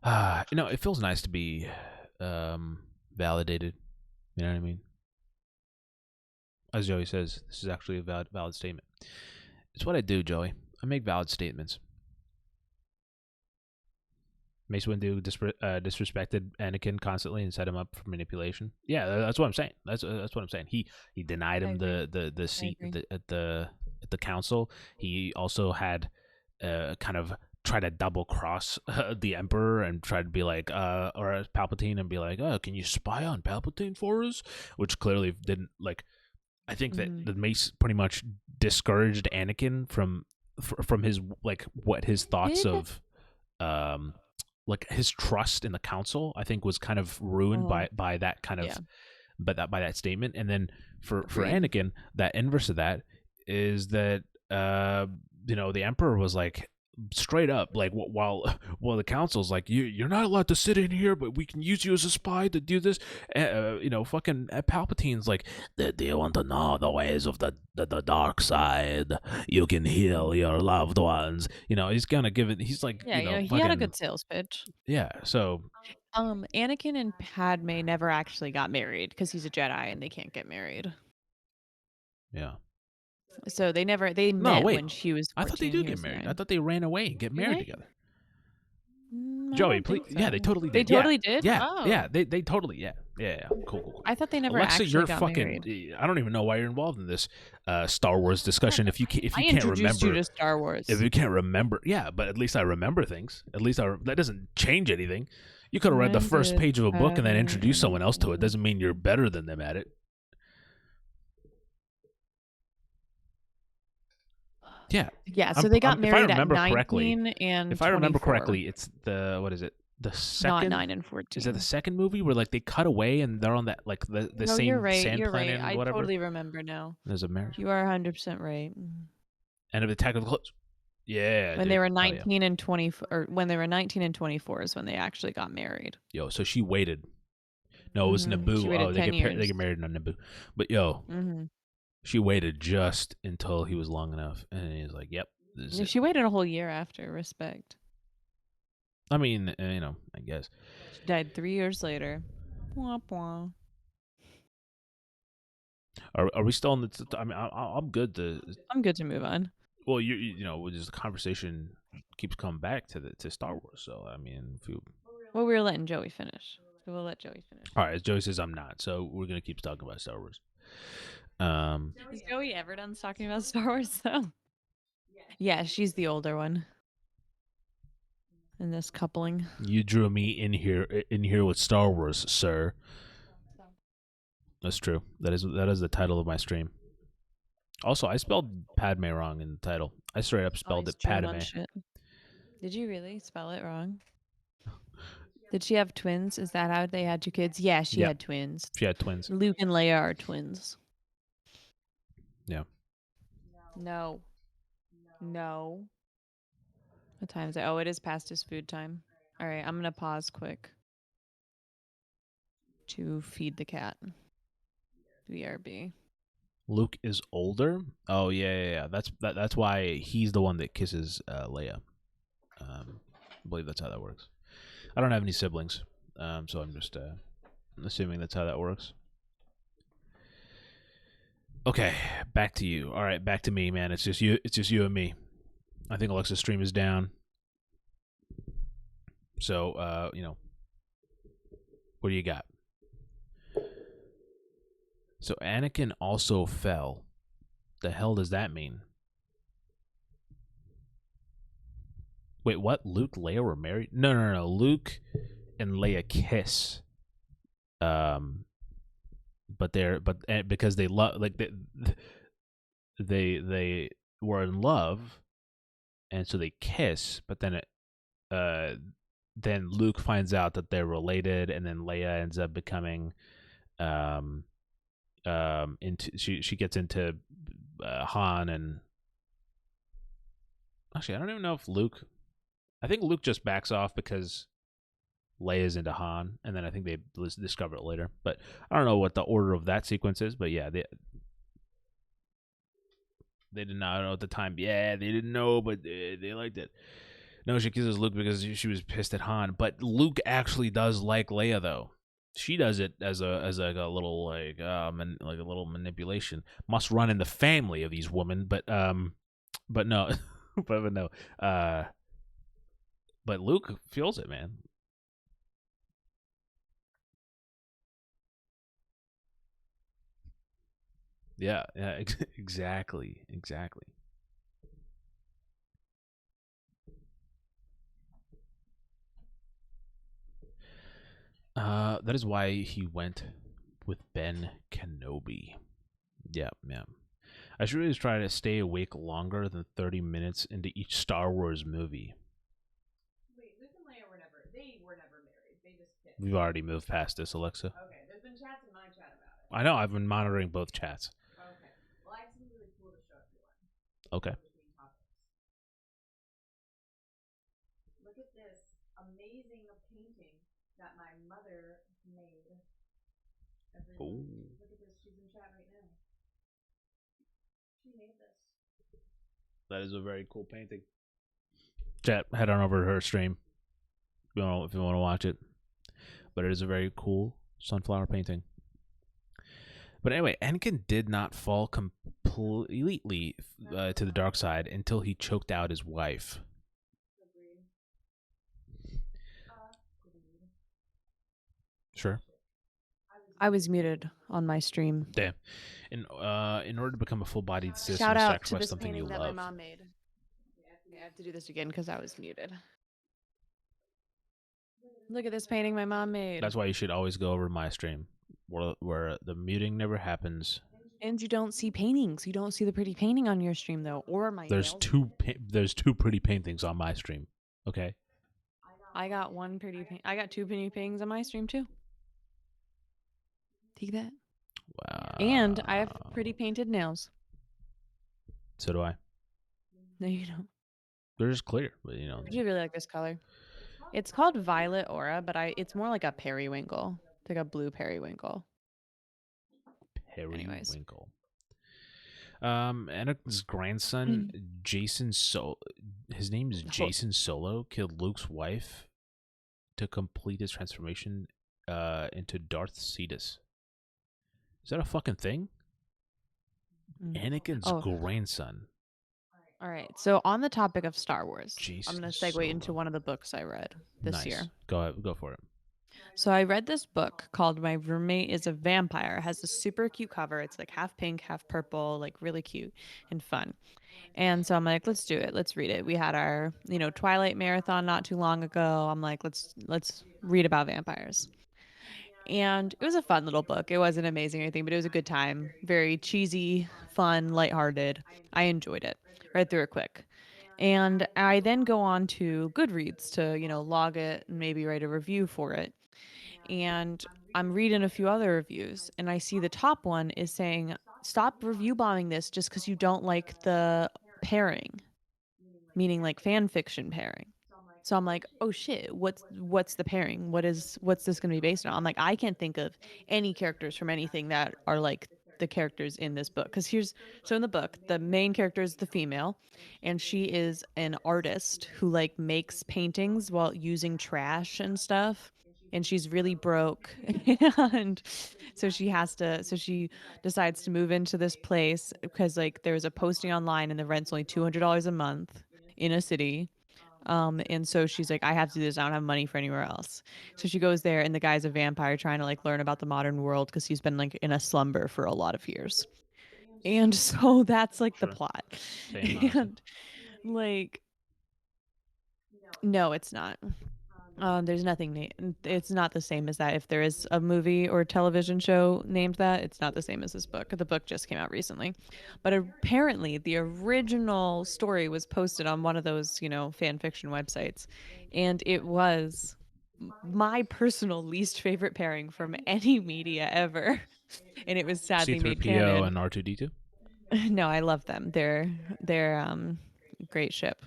It feels nice to be validated. You know what I mean? As Joey says, this is actually a valid statement. It's what I do, Joey. I make valid statements. Mace Windu disrespected Anakin constantly and set him up for manipulation. Yeah, that's what I'm saying. That's what I'm saying. He denied him the seat at the council. He also had kind of try to double cross the Emperor and try to be like, or Palpatine and be like, oh, can you spy on Palpatine for us? Which clearly didn't like. I think that Mhm. the Mace pretty much discouraged Anakin from his like what his thoughts Did of um like his trust in the council. I think was kind of ruined Oh, by that kind yeah, of by that statement. And then for agreed. Anakin, that inverse of that is that the Emperor was like straight up like while while the council's like you're not allowed to sit in here, but we can use you as a spy to do this. Fucking Palpatine's like, do you want to know the ways of the dark side? You can heal your loved ones. He's gonna give it. He's like, Yeah, he had a fucking good sales pitch. yeah. So Anakin and Padme never actually got married because he's a Jedi and they can't get married. yeah. So they No, met wait. when she was I thought they 14 and do he get was married. I 9. thought they ran away and get Do married they? together. I Joey, don't please. think Yeah, they so. totally They did. Yeah, totally did? yeah, Oh. yeah. They totally. Yeah, yeah, yeah. Cool, cool, cool. I thought they never Alexa, actually you're got fucking. married. I don't even know why you're involved in this Star Wars discussion. If I you can't introduced you remember, to Star if Wars. you can't remember, yeah. But at least I remember things. At least that doesn't change anything. You could have read the When first did page of a book and then Padme introduce and someone else to it. Doesn't mean you're better than them at it. Yeah, Yeah, so they got if I married at remember correctly, 19 and if I remember 24, correctly, it's the what is it? The not second 9 and is that the 14. second movie where like they cut away and they're on that like the No, you're same right, sand you're right. planet and I whatever. totally remember now. There's a marriage You are 100% right. and of Attack of the Clones. Yeah, When they dude. were Hell yeah. 19 and 20 or when they were 19 and 24 is when they actually got married. Yo, so she waited. No, it was She Naboo. Oh, waited 10 they years. get married on Naboo. But yo, Mhm. she waited just until he was long enough, and he's like, "Yep, this is Yeah, it." she waited a whole year after, respect. I mean, I guess. She died 3 years later. Womp womp. Are we still in the? I mean, I'm good to. I'm good to move on. Well, just the conversation keeps coming back to Star Wars. So I mean, if you Well, we were letting Joey finish. So we'll let Joey finish. all right, as Joey says, I'm not. So we're gonna keep talking about Star Wars. Is Joey ever done talking about Star Wars though? Yeah, she's the older one in this coupling. You drew me in here with Star Wars, sir. That's true. That is the title of my stream. Also, I spelled Padme wrong in the title. I straight up spelled Always it chewing Padme. on shit. Did you really spell it wrong? Did she have twins? Is that how they had 2 kids? Yeah, she Yeah, had twins. she had twins. Luke and Leia are twins. Yeah. No. No. What time is it? Oh, it is past his food time. All right, I'm going to pause quick to feed the cat. BRB. Luke is older. Oh yeah. That's why he's the one that kisses Leia. I believe that's how that works. I don't have any siblings, so I'm just assuming that's how that works. Okay, back to you. All right, back to me, man. It's just you. It's just you and me. I think Alexa's stream is down. So, what do you got? So Anakin also fell. The hell does that mean? Wait, what? Luke, Leia were married? No. Luke and Leia kiss. Because they love, like they were in love, and so they kiss. But then Luke finds out that they're related, and then Leia ends up becoming into she gets into Han. And actually I don't even know if Luke, I think Luke just backs off because Leia's into Han, and then I think they discover it later. But I don't know what the order of that sequence is. But yeah, they did not know at the time. Yeah, they didn't know, but they liked it. No, she kisses Luke because she was pissed at Han. But Luke actually does like Leia, though. She does it as like a little like a little manipulation. Must run in the family of these women, but no, but no. But Luke feels it, man. Yeah, exactly. That is why he went with Ben Kenobi. Yeah, yeah. I should really try to stay awake longer than 30 minutes into each Star Wars movie. We've already moved past this, Alexa. I know, I've been monitoring both chats. Okay. Ooh. That is a very cool painting. Chat, head on over to her stream if you want to watch it. But it is a very cool sunflower painting. But anyway, Anakin did not fall completely to the dark side until he choked out his wife. Sure. I was muted on my stream. Damn. In order to become a full-bodied Sith, you Shout must out to sacrifice this something you painting that my love. mom made. I have to do this again because I was muted. Look at this painting my mom made. That's why you should always go over my stream, where the muting never happens. And you don't see paintings. You don't see the pretty painting on your stream though, or my There's nails. there's two pretty paintings on my stream. Okay. I got I got two pretty paintings on my stream too. Take that. Wow. And I have pretty painted nails. So do I. No, you don't. They're just clear, but you know. I do really like this color. It's called Violet Aura, but it's more like a periwinkle. It's like a blue periwinkle. Anyways. Periwinkle. Anakin's grandson, his name is Jason Solo, killed Luke's wife to complete his transformation into Darth Sidious. Is that a fucking thing? Anakin's grandson. All right. So on the topic of Star Wars, Jason I'm going to segue into one of the books I read this year. Go ahead, go for it. So I read this book called My Roommate is a Vampire. It has a super cute cover. It's like half pink, half purple, like really cute and fun. And so I'm like, let's do it. Let's read it. We had our, Twilight marathon not too long ago. I'm like, let's read about vampires. And it was a fun little book. It wasn't amazing or anything, but it was a good time. Very cheesy, fun, lighthearted. I enjoyed it. Read through it quick. And I then go on to Goodreads to, log it and maybe write a review for it. And I'm reading a few other reviews, and I see the top one is saying, stop review bombing this just because you don't like the pairing, meaning like fan fiction pairing. So I'm like, oh shit, what's the pairing? What's this gonna be based on? I'm like, I can't think of any characters from anything that are like the characters in this book. Because so in the book, the main character is the female, and she is an artist who like makes paintings while using trash and stuff. And she's really broke. And so she decides to move into this place because like there's a posting online and the rent's only $200 a month in a city. And so she's like, I have to do this. I don't have money for anywhere else. So she goes there, and the guy's a vampire trying to like learn about the modern world because he's been like in a slumber for a lot of years. And so that's like the plot. And like, no, it's not. There's nothing. It's not the same as that. If there is a movie or television show named that, it's not the same as this book. The book just came out recently, but apparently the original story was posted on one of those, fan fiction websites, and it was my personal least favorite pairing from any media ever, and it was sadly made C-3PO canon. and R2-D2. No, I love them. They're great ship.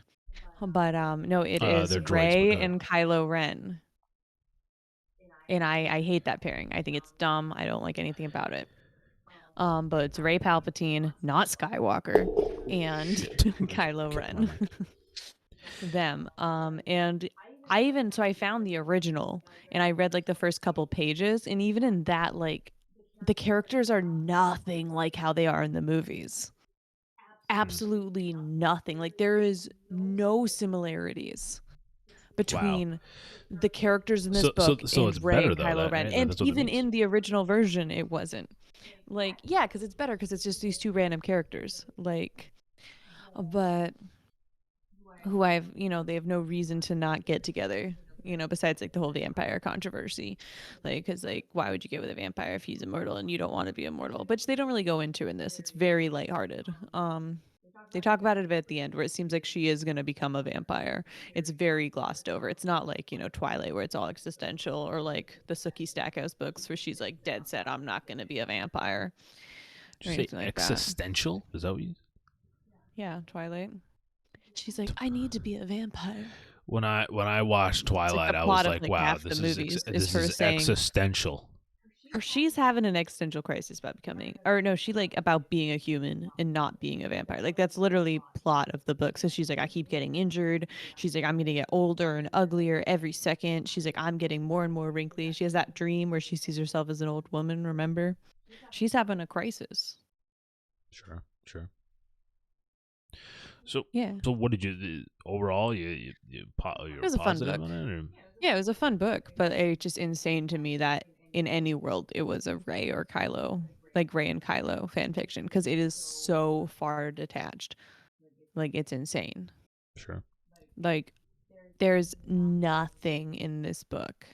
But no, it is they're droids, Rey and Kylo Ren. And I hate that pairing. I think it's dumb. I don't like anything about it. But it's Rey Palpatine, not Skywalker, and Kylo Ren. Them. And I found the original and I read like the first couple pages, and even in that, like the characters are nothing like how they are in the movies. Absolutely nothing. Like there is no similarities between the characters in this book so and it's Rey better, and though, Kylo Ren. right? And That's what it even means. in the original version, it wasn't. Like, yeah, because it's better because it's just these two random characters. Like, but who they have no reason to not get together. besides like the whole vampire controversy, like because like why would you get with a vampire if he's immortal and you don't want to be immortal, which they don't really go into in this. It's very lighthearted. They talk about it a bit at the end where it seems like she is going to become a vampire. It's very glossed over. It's not like, Twilight where it's all existential, or like the Sookie Stackhouse books where she's like dead set, I'm not going to be a vampire Did or you say anything like that. existential? Is that what you? Yeah, Twilight. She's like, I need to be a vampire. When I watched It's like the Twilight, I was plot of like, like wow, half the this is movies is this her is saying, existential. or she's having an existential crisis about becoming, or no, she like about being a human and not being a vampire. Like that's literally plot of the book. So she's like, I keep getting injured. She's like, I'm gonna get older and uglier every second. She's like, I'm getting more and more wrinkly. She has that dream where she sees herself as an old woman. Remember, she's having a crisis. Sure, sure. So, Yeah, so what did you overall? it You're was a fun positive book. on it, or? Yeah, it was a fun book, but it's just insane to me that in any world it was a Rey or Kylo, like Rey and Kylo fan fiction, because it is so far detached. Like it's insane. Sure. Like there's nothing in this book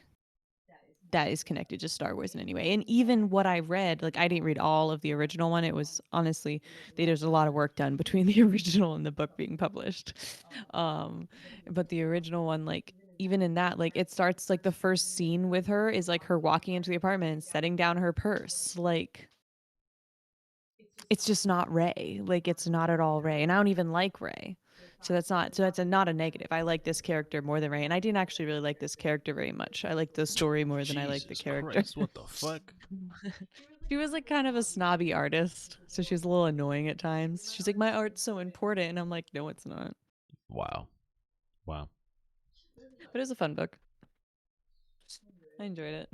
that is connected to Star Wars in any way. And even what I read, like I didn't read all of the original one. It was honestly, there's a lot of work done between the original and the book being published. Um, but the original one, like even in that, like it starts like the first scene with her is like her walking into the apartment and setting down her purse. Like it's just not Ray. Like it's not at all Ray. And I don't even like Ray. So that's not a negative. I like this character more than Ray. And I didn't actually really like this character very much. I like the story more than I like the Jesus character. Christ, what the fuck? She was like kind of a snobby artist. So she was a little annoying at times. She's like, my art's so important. And I'm like, no, it's not. Wow, wow. But it was a fun book. I enjoyed it.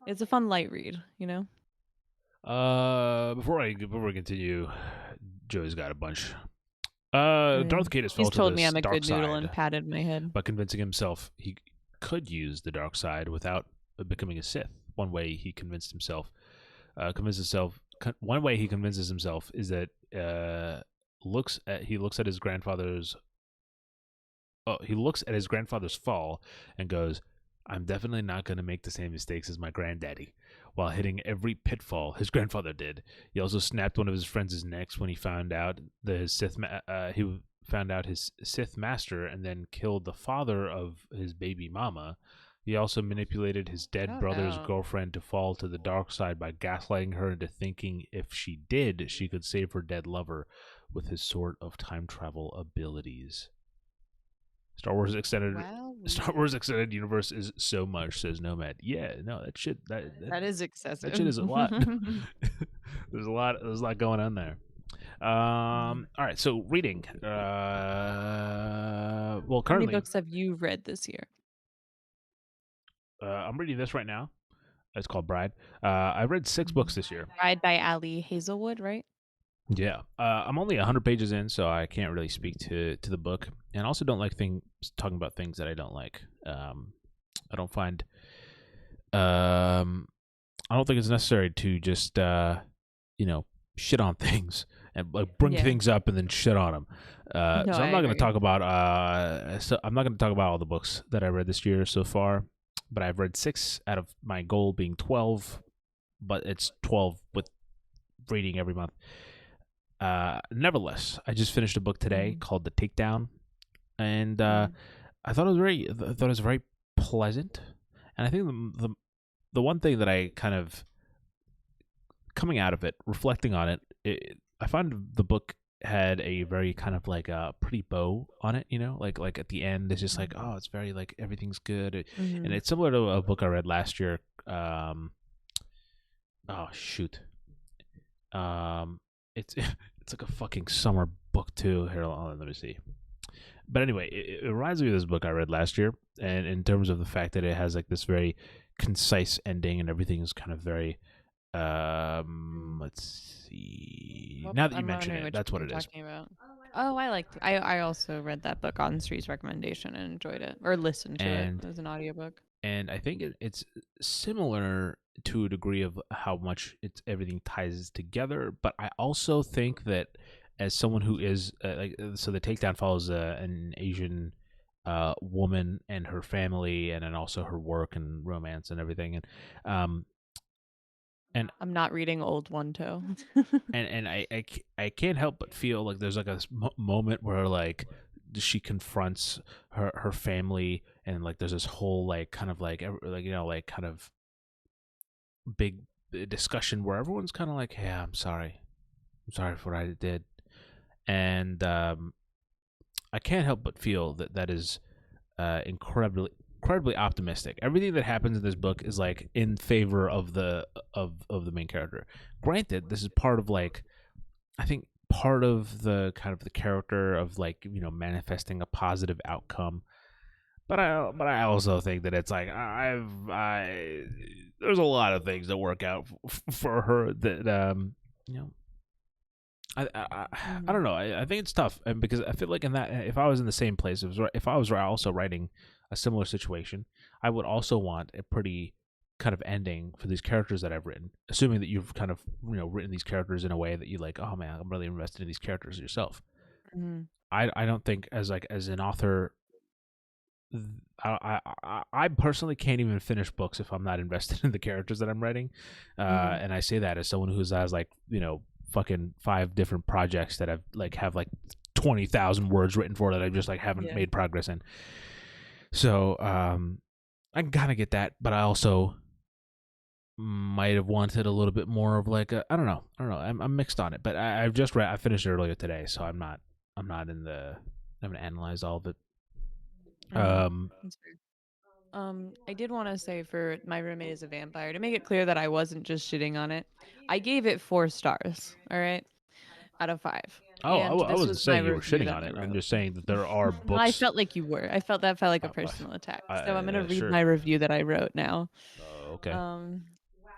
It's a fun light read. Before we continue, Joey's got a bunch. Yeah. Darth Catus fell He's to told me this I'm a dark good noodle and side patted my head. by convincing himself he could use the dark side without becoming a Sith. One way he convinced himself, one way he convinces himself is that he looks at his grandfather's. Oh, he looks at his grandfather's fall and goes, "I'm definitely not going to make the same mistakes as my granddaddy." While hitting every pitfall his grandfather did, he also snapped one of his friends' necks when he found out he found out his Sith master and then killed the father of his baby mama. He also manipulated his dead Oh brother's no. girlfriend to fall to the dark side by gaslighting her into thinking if she did, she could save her dead lover with his sort of time travel abilities. Star Wars extended Wow. Star Wars extended universe is so much, says Nomad. Yeah, no, That is that shit excessive. is a lot. There's a lot going on there. All right, so reading. Well, How many currently, books have you read this year? I'm reading this right now. It's called Bride. I read 6 books this year. Bride by Ali Hazelwood, right? Yeah, I'm only 100 pages in, so I can't really speak to the book, and also don't like talking about things that I don't like. I don't find, I don't think it's necessary to just shit on things and like bring Yeah. things up and then shit on them. No, So I I'm not going to agree. talk about I'm not going to talk about all the books that I read this year so far, but I've read 6 out of my goal being 12, but it's 12 with reading every month. Nevertheless, I just finished a book today called The Takedown, and I thought it was very pleasant. And I think the one thing that I kind of coming out of it, reflecting on it, I found the book had a very kind of like a pretty bow on it, like at the end it's just like, oh, it's very like everything's good, and it's similar to a book I read last year. Oh shoot, it's it's like a fucking summer book too. Here, let me see. But anyway, it reminds me of this book I read last year, and in terms of the fact that it has like this very concise ending and everything is kind of very let's see. Well, Now that you I'm mention wondering it, which that's book what you're it is. talking about. Oh, I also read that book on Sri's recommendation and enjoyed it, or listened to it And as an audiobook. I think it's similar to a degree of how much everything ties together. But I also think that as someone who is so the takedown follows an Asian woman and her family, and then also her work and romance and everything. Um, and I'm not reading Old One Toe. I can't help but feel like there's like a moment where like she confronts her family, and like there's this whole like kind of like like kind of big discussion where everyone's kind of like, yeah, I'm sorry for what I did. And I can't help but feel that that is incredibly optimistic. Everything that happens in this book is like in favor of the main character. Granted, this is part of like, I think part of the kind of the character of like, manifesting a positive outcome. But I also think that it's like I there's a lot of things that work out for her that you know I Mhm. don't know. I think it's tough, and because I feel like in that, if I was in the same place, if I was also writing a similar situation, I would also want a pretty kind of ending for these characters that I've written. Assuming that you've kind of written these characters in a way that you like, oh man, I'm really invested in these characters yourself. Mhm. I don't think as like as an author, I personally can't even finish books if I'm not invested in the characters that I'm writing, Mhm. and I say that as someone who has like fucking 5 different projects that have like 20,000 words written for that I just like haven't Yeah. made progress in. So I can kind of get that, but I also might have wanted a little bit more of like I don't know. I'm mixed on it, but I've just read. I finished it earlier today, so I'm not in the. I haven't analyzed all of it. Mhm. Um, That's fair. I did want to say for My Roommate is a Vampire, to make it clear that I wasn't just shitting on it, I gave it 4 stars, all right, out of 5. oh, And I this wasn't was my saying you were review shitting that on I it. I'm wrote. just saying that there are I books. felt like you were. I felt that felt like a Uh, personal attack. So I'm going to uh, read sure. my review that I wrote now. Okay. Um,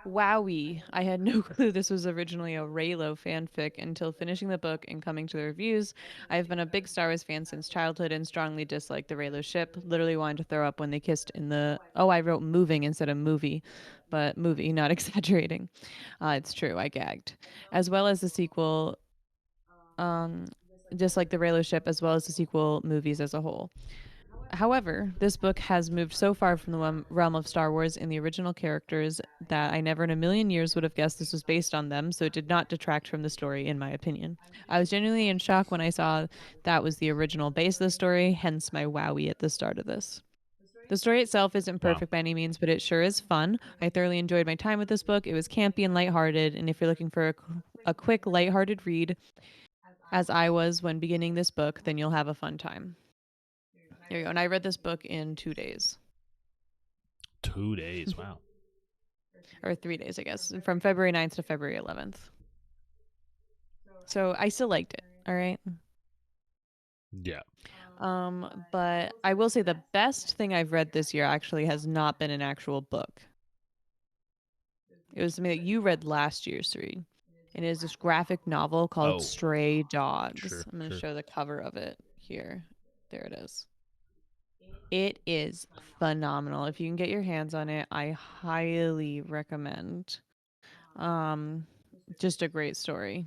Wowie. I had no clue this was originally a Raylo fanfic until finishing the book and coming to the reviews. I've been a big Star Wars fan since childhood and strongly disliked the Raylo ship. Literally wanted to throw up when they kissed in the. Oh, I wrote moving instead of movie, but movie, not exaggerating. It's true, I gagged. As well as the sequel, um, just like the Raylo ship, as well as the sequel movies as a whole. However, this book has moved so far from the realm of Star Wars and the original characters that I never in a million years would have guessed this was based on them, so it did not detract from the story, in my opinion. I was genuinely in shock when I saw that was the original base of the story, hence my wowie at the start of this. The story itself isn't Wow. perfect by any means, but it sure is fun. I thoroughly enjoyed my time with this book. It was campy and lighthearted, and if you're looking for a quick, lighthearted read, as I was when beginning this book, then you'll have a fun time. There you go. And I read this book in 2 days. 2 days. Wow. Or 3 days, I guess, from February 9th to February 11th. So I still liked it. All right. Yeah. But I will say the best thing I've read this year actually has not been an actual book. It was something that you read last year, Sri. And it is this graphic novel called Oh, Stray Dogs. sure, I'm going to sure. show the cover of it here. There it is. It is phenomenal. If you can get your hands on it, I highly recommend. Um, just a great story.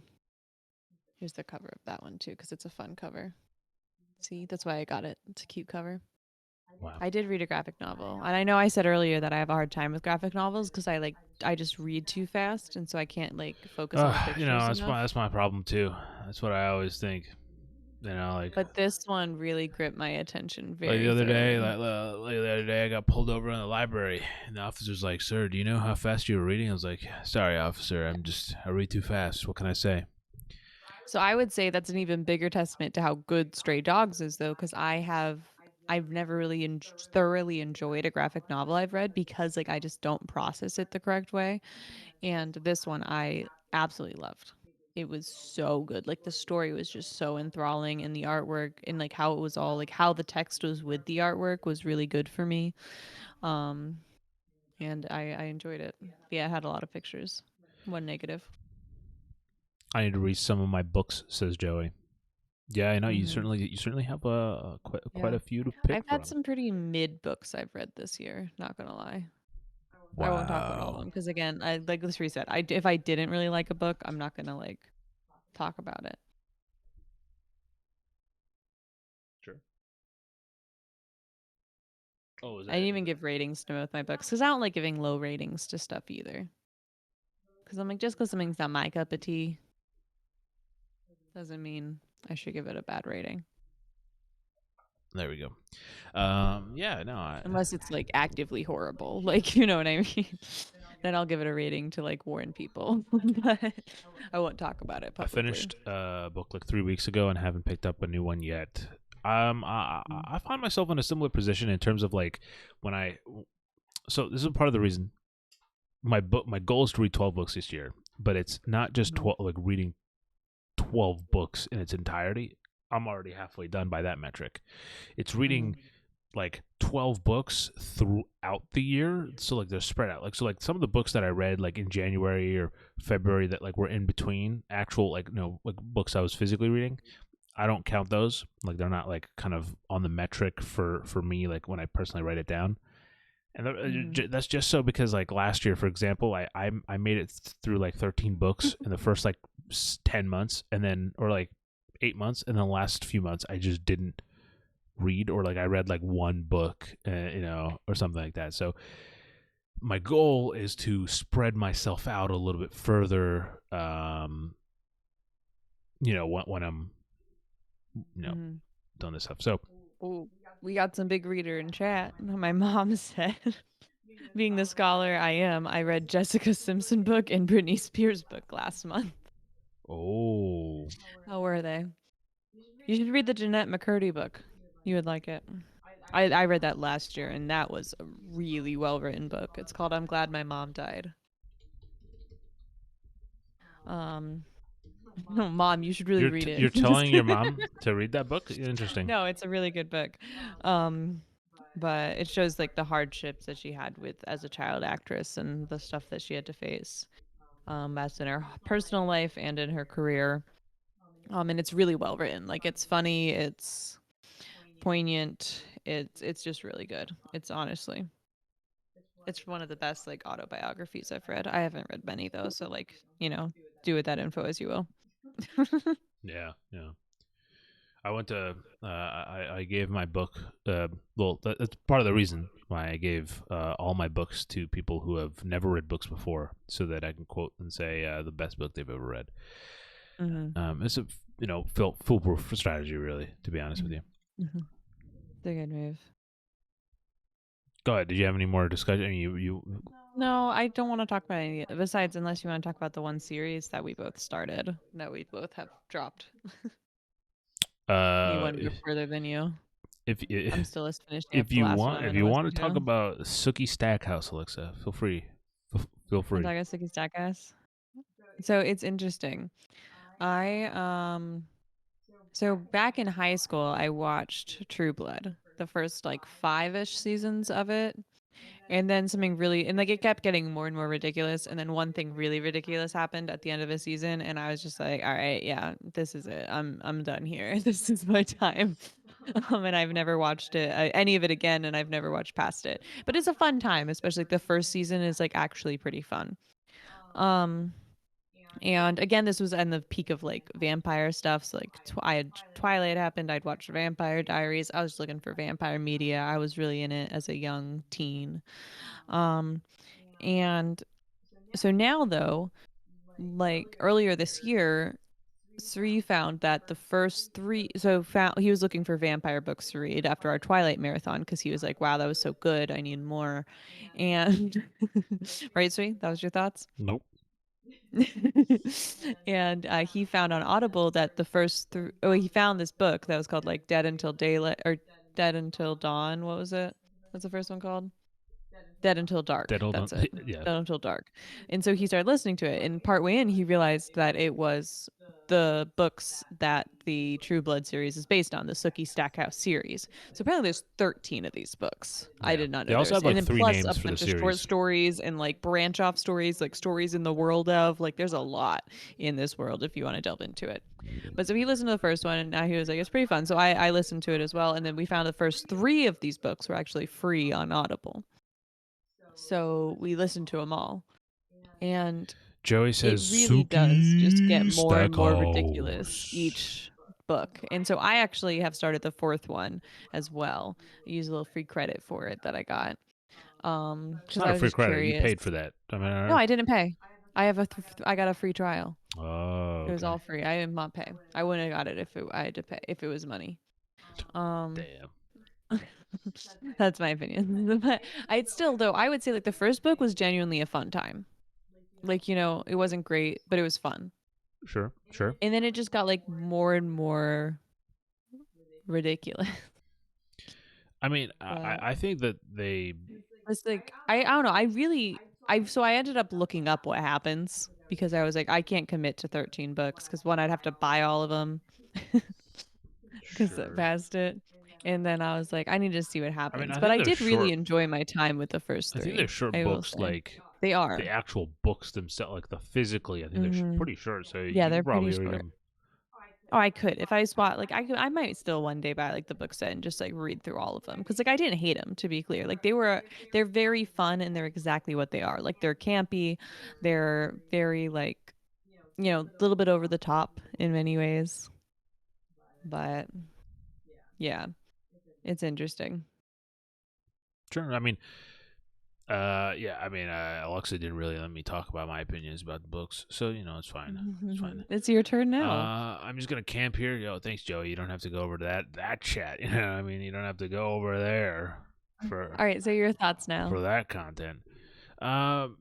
Here's the cover of that one too, because it's a fun cover. See, that's why I got it. It's a cute cover. Wow. I did read a graphic novel, and I know I said earlier that I have a hard time with graphic novels because I just read too fast, and so I can't like focus on the pictures enough. That's my problem too. That's what I always think. But this one really gripped my attention Like the very other day, thoroughly. like the other day, I got pulled over in the library, and the officer's like, "Sir, do you know how fast you were reading?" I was like, "Sorry, officer, I read too fast. What can I say?" So I would say that's an even bigger testament to how good Stray Dogs is, though, because I've never really thoroughly enjoyed a graphic novel I've read because like I just don't process it the correct way. And this one I absolutely loved. It was so good. Like the story was just so enthralling and the artwork and like how it was all like how the text was with the artwork was really good for me. Um and I enjoyed it. Yeah, it had a lot of pictures. One negative. I need to read some of my books, says Joey. Yeah, I know Mhm. you certainly have quite Yeah. a few to pick I've had from. some pretty mid books I've read this year, not gonna lie. I won't talk about all of Wow. them because again, I like this reset. If I didn't really like a book, I'm not gonna like talk about it. Sure. Oh, is I didn't it? even give ratings to both my books because I don't like giving low ratings to stuff either. Because I'm like, just because something's not my cup of tea doesn't mean I should give it a bad rating. There we go. Yeah, no, Unless it's like actively horrible. Like, you know what I mean? Then I'll give it a rating to like warn people. But I won't talk about it I publicly. finished a book like 3 weeks ago and haven't picked up a new one yet. Mm. I find myself in a similar position in terms of like when I. So this is part of the reason my goal is to read 12 books this year, but it's not just Mhm. 12 like reading 12 books in its entirety. I'm already halfway done by that metric. It's reading Mhm. like 12 books throughout the year, so like they're spread out. Like so like some of the books that I read like in January or February that like were in between actual like like books I was physically reading, I don't count those. Like they're not like kind of on the metric for me like when I personally write it down. And Mhm. that's just so because like last year, for example, I made it through like 13 books in the first like 10 months, and then or like 8 months, and then the last few months I just didn't read, or like I read like one book, or something like that. So my goal is to spread myself out a little bit further. When I'm you know Mhm. done this stuff. So Oh, we got some big reader in chat. My mom said, being the scholar I am, I read Jessica Simpson book and Britney Spears book last month. oh, How were they? You should read the Jeanette McCurdy book. You would like it. I read that last year, and that was a really well written book. It's called I'm Glad My Mom Died. Um, no, Mom, you should really read it. you're Just telling your kidding. mom to read that book? Interesting. No, it's a really good book. Um, but it shows like the hardships that she had with as a child actress and the stuff that she had to face. That's in her personal life and in her career. And it's really well written. Like it's funny, it's poignant, it's just really good. It's one of the best like autobiographies I've read. I haven't read many though, so like, do with that info as you will. Yeah, yeah. I went to I gave my book. Well, that's part of the reason why I gave all my books to people who have never read books before, so that I can quote and say the best book they've ever read. Mhm. It's a foolproof strategy, really. To be honest with Mhm. you. Mhm. It's a good move. Go ahead. Did you have any more discussion? No, I don't want to talk about any besides unless you want to talk about the one series that we both started that we both have dropped. Me uh one go further than you. if I'm still just finishing up if the you last one want I'm if gonna you want listen to talk to. about Sookie Stackhouse, Alexa, feel free. Feel free. Antaga Sticky Stackass. So it's interesting. I so back in high school I watched True Blood, the first like 5-ish seasons of it. And then something really and like it kept getting more and more ridiculous. And then one thing really ridiculous happened at the end of a season, and I was just like, all right, yeah, this is it. I'm done here. This is my time. And I've never watched it any of it again, and I've never watched past it. But it's a fun time, especially like the first season is like actually pretty fun. Um, and again, this was in the peak of like vampire stuff. So like I had Twilight happened. I'd watched Vampire Diaries. I was looking for vampire media. I was really in it as a young teen. Um, and so now though, like earlier this year, Sri found that the first three so found he was looking for vampire books to read after our Twilight marathon because he was like, wow, that was so good. I need more. And right, Sri, that was your thoughts? Nope. And he found on Audible that he found this book that was called like Dead Until Daylight or Dead Until Dawn. What was it? What's the first one called? Dead Until Dark. Dead hold on. That's it. Yeah. Dead Until Dark. And so he started listening to it. And partway in, he realized that it was the books that the True Blood series is based on, the Sookie Stackhouse series. So apparently there's 13 of these books. I Yeah. did not They know also there's have and like then three plus a names for the bunch of short series. stories and like branch off stories, like stories in the world of. Like there's a lot in this world if you want to delve into it. But so he listened to the first one and now he was like, it's pretty fun. So I listened to it as well. And then we found the first three of these books were actually free on Audible. So we listened to them all. And Joey it says really does just get Suki more and more ridiculous Stackhouse. each. book. And so I actually have started the fourth one as well. I use a little free credit for it that I got. It's Because not I a was free just credit. You curious. paid for that. I mean, No, I didn't pay. I got a free trial. oh, It was okay. all free. I did not pay. I wouldn't have got it if I had to pay if it was money. Um Damn. that's my opinion. But I'd still though, I would say like the first book was genuinely a fun time. Like, it wasn't great, but it was fun. Sure, sure. And then it just got like more and more ridiculous. I mean, But I think that they it's like I don't know. I ended up looking up what happens because I was like I can't commit to 13 books because one I'd have to buy all of them because sure. past it. And then I was like, I need to see what I mean, happens. I But think I they're did really short. enjoy my time with the first I think they're three. short I will books, say like they the are. actual books themselves, like the physically. I think they're Hmm. pretty short, so Yeah, you they're could pretty probably read short. them. Oh, I could if I spot like I might still one day buy like the book set and just like read through all of them because like I didn't hate them to be clear. Like they're very fun and they're exactly what they are. Like they're campy, they're very like a little bit over the top in many ways, but yeah, it's interesting. Sure. I mean, yeah. I mean, Alexa didn't really let me talk about my opinions about the books, so it's fine. It's fine. It's your turn now. I'm just gonna camp here. Yo, thanks, Joey. You don't have to go over to that chat. You know, what I mean, you don't have to go over there for All right, so your thoughts now. for that content. Um,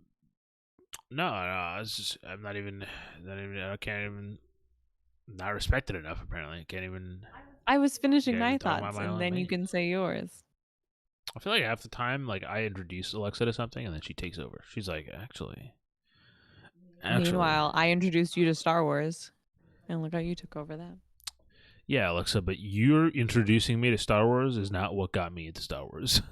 no, no. It's just not even. I can't even. Not respected enough. Apparently, I I was finishing can't even my talk about thoughts my and own then you opinion. can say yours. I feel like half the time, like I introduce Alexa to something, and then she takes over. She's like, actually, Meanwhile, I introduced you to Star Wars and look how you took over that. yeah, Alexa. But you're introducing me to Star Wars is not what got me into Star Wars.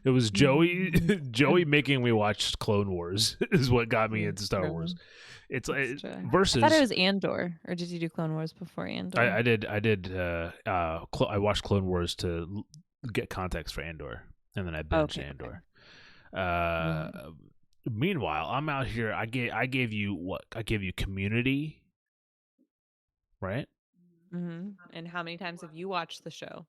It was Joey, It's Joey true. making me watch Clone Wars is what got me into It's Star Wars. true. It's It's true. I thought it versus was Andor, or did you do Clone Wars before Andor? I did I watched Clone Wars to get context for Andor, and then I binged Okay, okay. Andor. Mm, Uh, Meanwhile, I'm out here. I gave you what? I gave you Community, right? And how many times have you watched the show?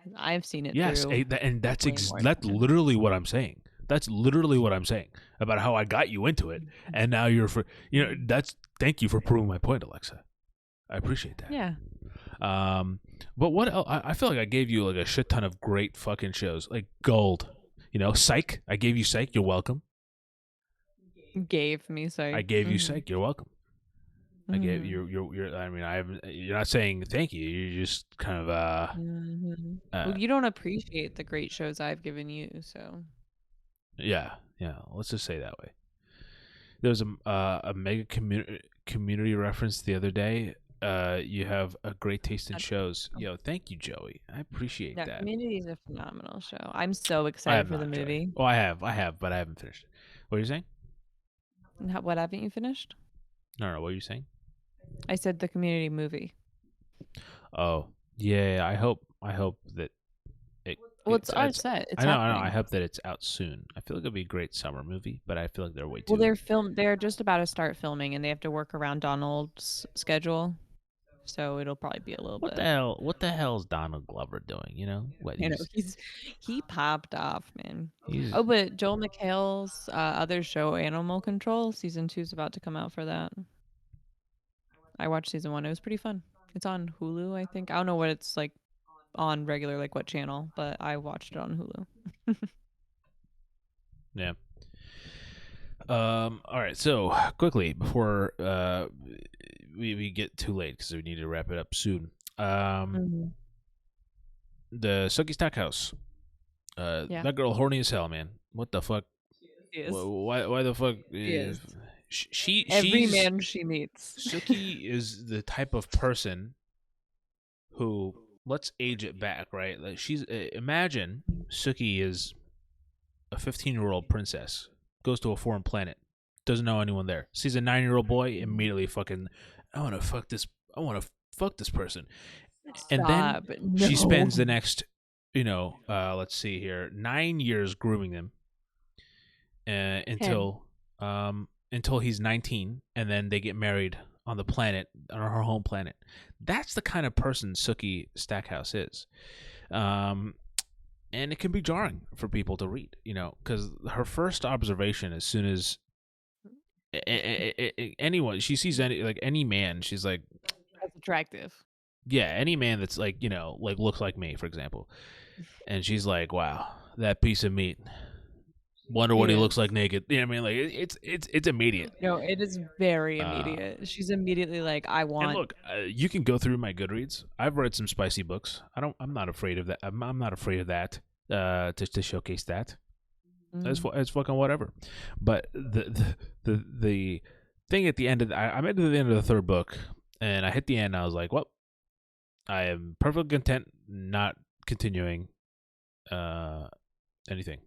'Cause I've seen it Yes, through and way more that's times. literally what I'm saying. That's literally what I'm saying about how I got you into it, and now you're for that's thank you for proving my point, Alexa. I appreciate that. Yeah. But what else? I feel like I gave you like a shit ton of great fucking shows, like Gold. Psych. I gave you Psych. You're welcome. Gave me I psych. gave you Psych. You're welcome. I gave Hmm. you're. I mean, I haven't. You're not saying thank you. You're just kind of uh Well, you don't appreciate the great shows I've given you, so. yeah. Let's just say that way. There was a mega community reference the other day. You have a great taste in That's shows. Yo, thank you, Joey. I appreciate No, that. Community is a phenomenal show. I'm so I excited have for the not, Joey. movie. Well, I have, but I haven't finished it. What are you saying? What haven't you finished? No. What are you saying? I said the Community movie. Oh, yeah. I hope that Well, it's all it's. set. It's I know. I happening. hope that it's out soon. I feel like it'd be a great summer movie, but I feel like they're way Well, too. they're just about to start filming and they have to work around Donald's schedule. So it'll probably be a little What the bit. hell? What the hell is Donald Glover doing? What You know, he popped off, man. he's Oh, but Joel McHale's other show, Animal Control, season 2 is about to come out for that. I watched season 1. It was pretty fun. It's on Hulu, I think. I don't know what it's like on regular, like what channel, but I watched it on Hulu. yeah. All right. So quickly before we get too late because we need to wrap it up soon. Mhm. The Suki Stackhouse. Yeah, That girl horny as hell, man. What the fuck? she is. Why the fuck? She is. Every She's man she meets. Suki is the type of person who let's age it back, right? Like she's imagine Suki is a 15-year-old princess, goes to a foreign planet, doesn't know anyone there, sees a 9-year-old boy, immediately fucking, I want to fuck this, I want to fuck this person, and then Stop. she No. spends the next, let's see here, 9 years grooming them, 10. until he's 19, and then they get married on the planet, on her home planet. That's the kind of person Sookie Stackhouse is. And it can be jarring for people to read, because her first observation, as soon as anyone she sees, any man, she's like, That's attractive. yeah, any man that's like, like looks like me, for example, and she's like, wow, that piece of meat. Wonder what he looks like naked. You know what I mean? Like it's immediate. No, it is very Uh, immediate. She's immediately like, I and want. look, you can go through my Goodreads. I've read some spicy books. I'm not afraid of that. I'm not afraid of that. To showcase that. It's fucking whatever. But the thing at the end of I made it to the end of the third book, and I hit the end. And I was like, well, I am perfectly content not continuing anything.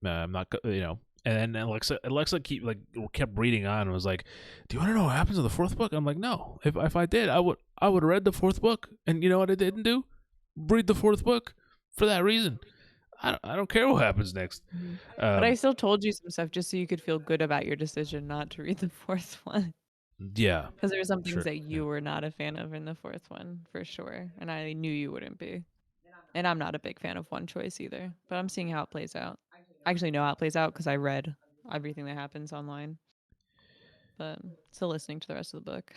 I'm not, And then Alexa kept reading on and was like, "Do you want to know what happens in the fourth book?" I'm like, "No. If I did, I would have read the fourth book." And you know what I didn't do? Read the fourth book for that reason. I don't care what happens next. But I still told you some stuff just so you could feel good about your decision not to read the fourth one. Yeah, Because there were some things sure. that Yeah. you were not a fan of in the fourth one, for sure. And I knew you wouldn't be. And I'm not a big fan of One Choice either. But I'm seeing how it plays out. I actually know how it plays out because I read everything that happens online. But still listening to the rest of the book.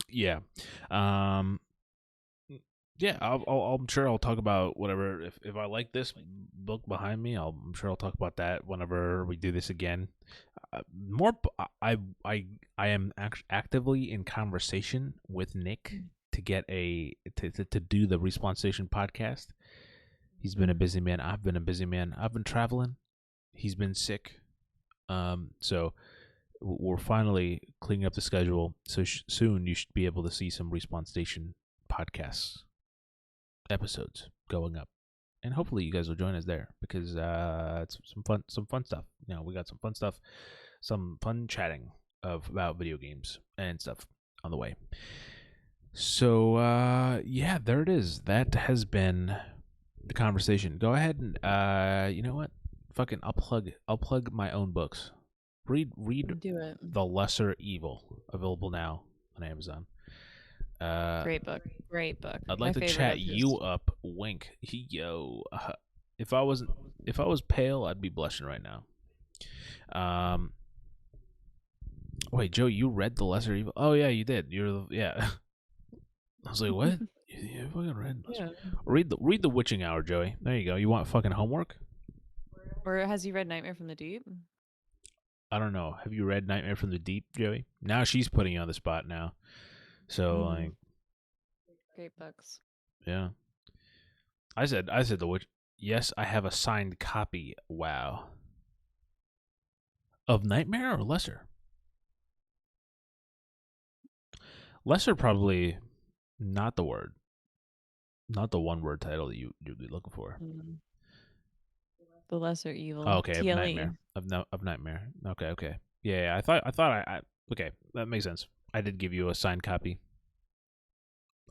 Yeah. Um, yeah, I'm sure I'll talk about whatever. If I like this book behind me, I'm sure I'll talk about that whenever we do this again. More, I am actively in conversation with Nick to get to do the Respawn Station podcast. He's been a busy man. I've been a busy man. I've been traveling. He's been sick. So we're finally cleaning up the schedule. So soon you should be able to see some Respawn Station podcasts episodes going up, and hopefully you guys will join us there because it's some fun stuff. We got some fun stuff, some fun chatting about video games and stuff on the way. So yeah, there it is. That has been the conversation. Go ahead and you know what? Fucking I'll plug my own books. Read Do it. The Lesser Evil, available now on Amazon. Great book. Great book. I'd My like to favorite chat of his. you up. Wink. Yo. If I was pale, I'd be blushing right now. Wait, Joe, you read The Lesser Evil? Oh yeah, you did. Yeah. I was like, what? You fucking read? Yeah. Read the Witching Hour, Joey. There you go. You want fucking homework? Or has he read Nightmare from the Deep? I don't know. Have you read Nightmare from the Deep, Joey? Now she's putting you on the spot now. So like, Great books. yeah. I said the witch. Yes, I have a signed copy. Wow. Of Nightmare or Lesser? Lesser probably not the word. Not the one word title that you'd be looking for. The Lesser Evil. Oh, okay, of TLE. Nightmare. Of Nightmare. Okay. Yeah, I thought I okay, that makes sense. I did give you a signed copy.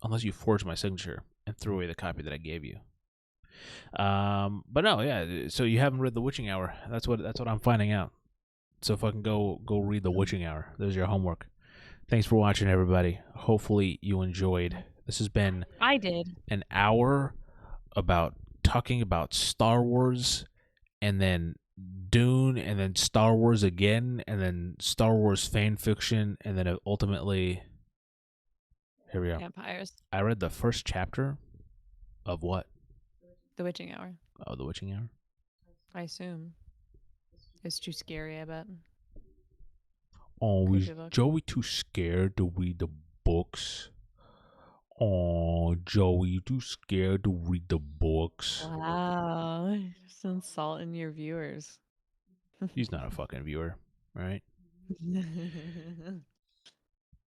Unless you forged my signature and threw away the copy that I gave you. But no, yeah. So you haven't read The Witching Hour. That's what I'm finding out. So fucking go read The Witching Hour. There's your homework. Thanks for watching, everybody. Hopefully you enjoyed. This has been I did. an hour about talking about Star Wars, and then Dune, and then Star Wars again, and then Star Wars fan fiction, and then ultimately, here we are. Vampires. I read the first chapter of what? The Witching Hour. Oh, The Witching Hour. I assume. It's too scary, I bet. Oh, is Creepy book. Joey too scared to read the books? Oh, Joey, you too scared to read the books? Wow. Just insulting your viewers. He's not a fucking viewer, right?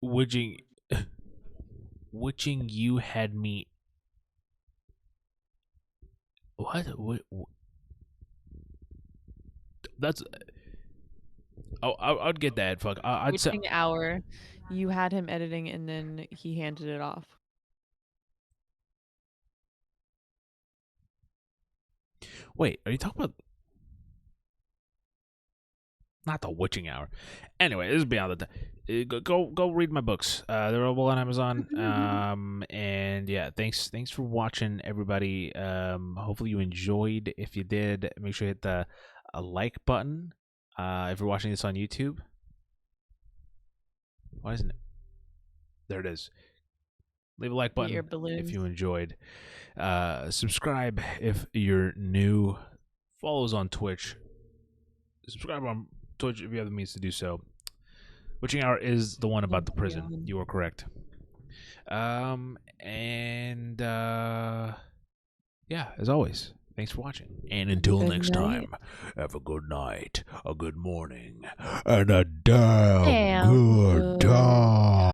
Witching, you had me. What? That's. Oh, I'd get that. Fuck. I'd say. Witching Hour. You had him editing and then he handed it off. Wait, are you talking about? Not The Witching Hour. Anyway, this is beyond the. go read my books. They're available on Amazon. And yeah, thanks for watching, everybody. Hopefully you enjoyed. If you did, make sure you hit the like button. If you're watching this on YouTube, why isn't it? There it is. Leave a like Get your button if balloons. you enjoyed. Subscribe if you're new. Follow us on Twitch. Subscribe on Twitch if you have the means to do so. Witching Hour is the one about the prison. You are correct. Yeah, as always, thanks for watching. And until Good next night. time, have a good night, a good morning, and a damn Damn good good time.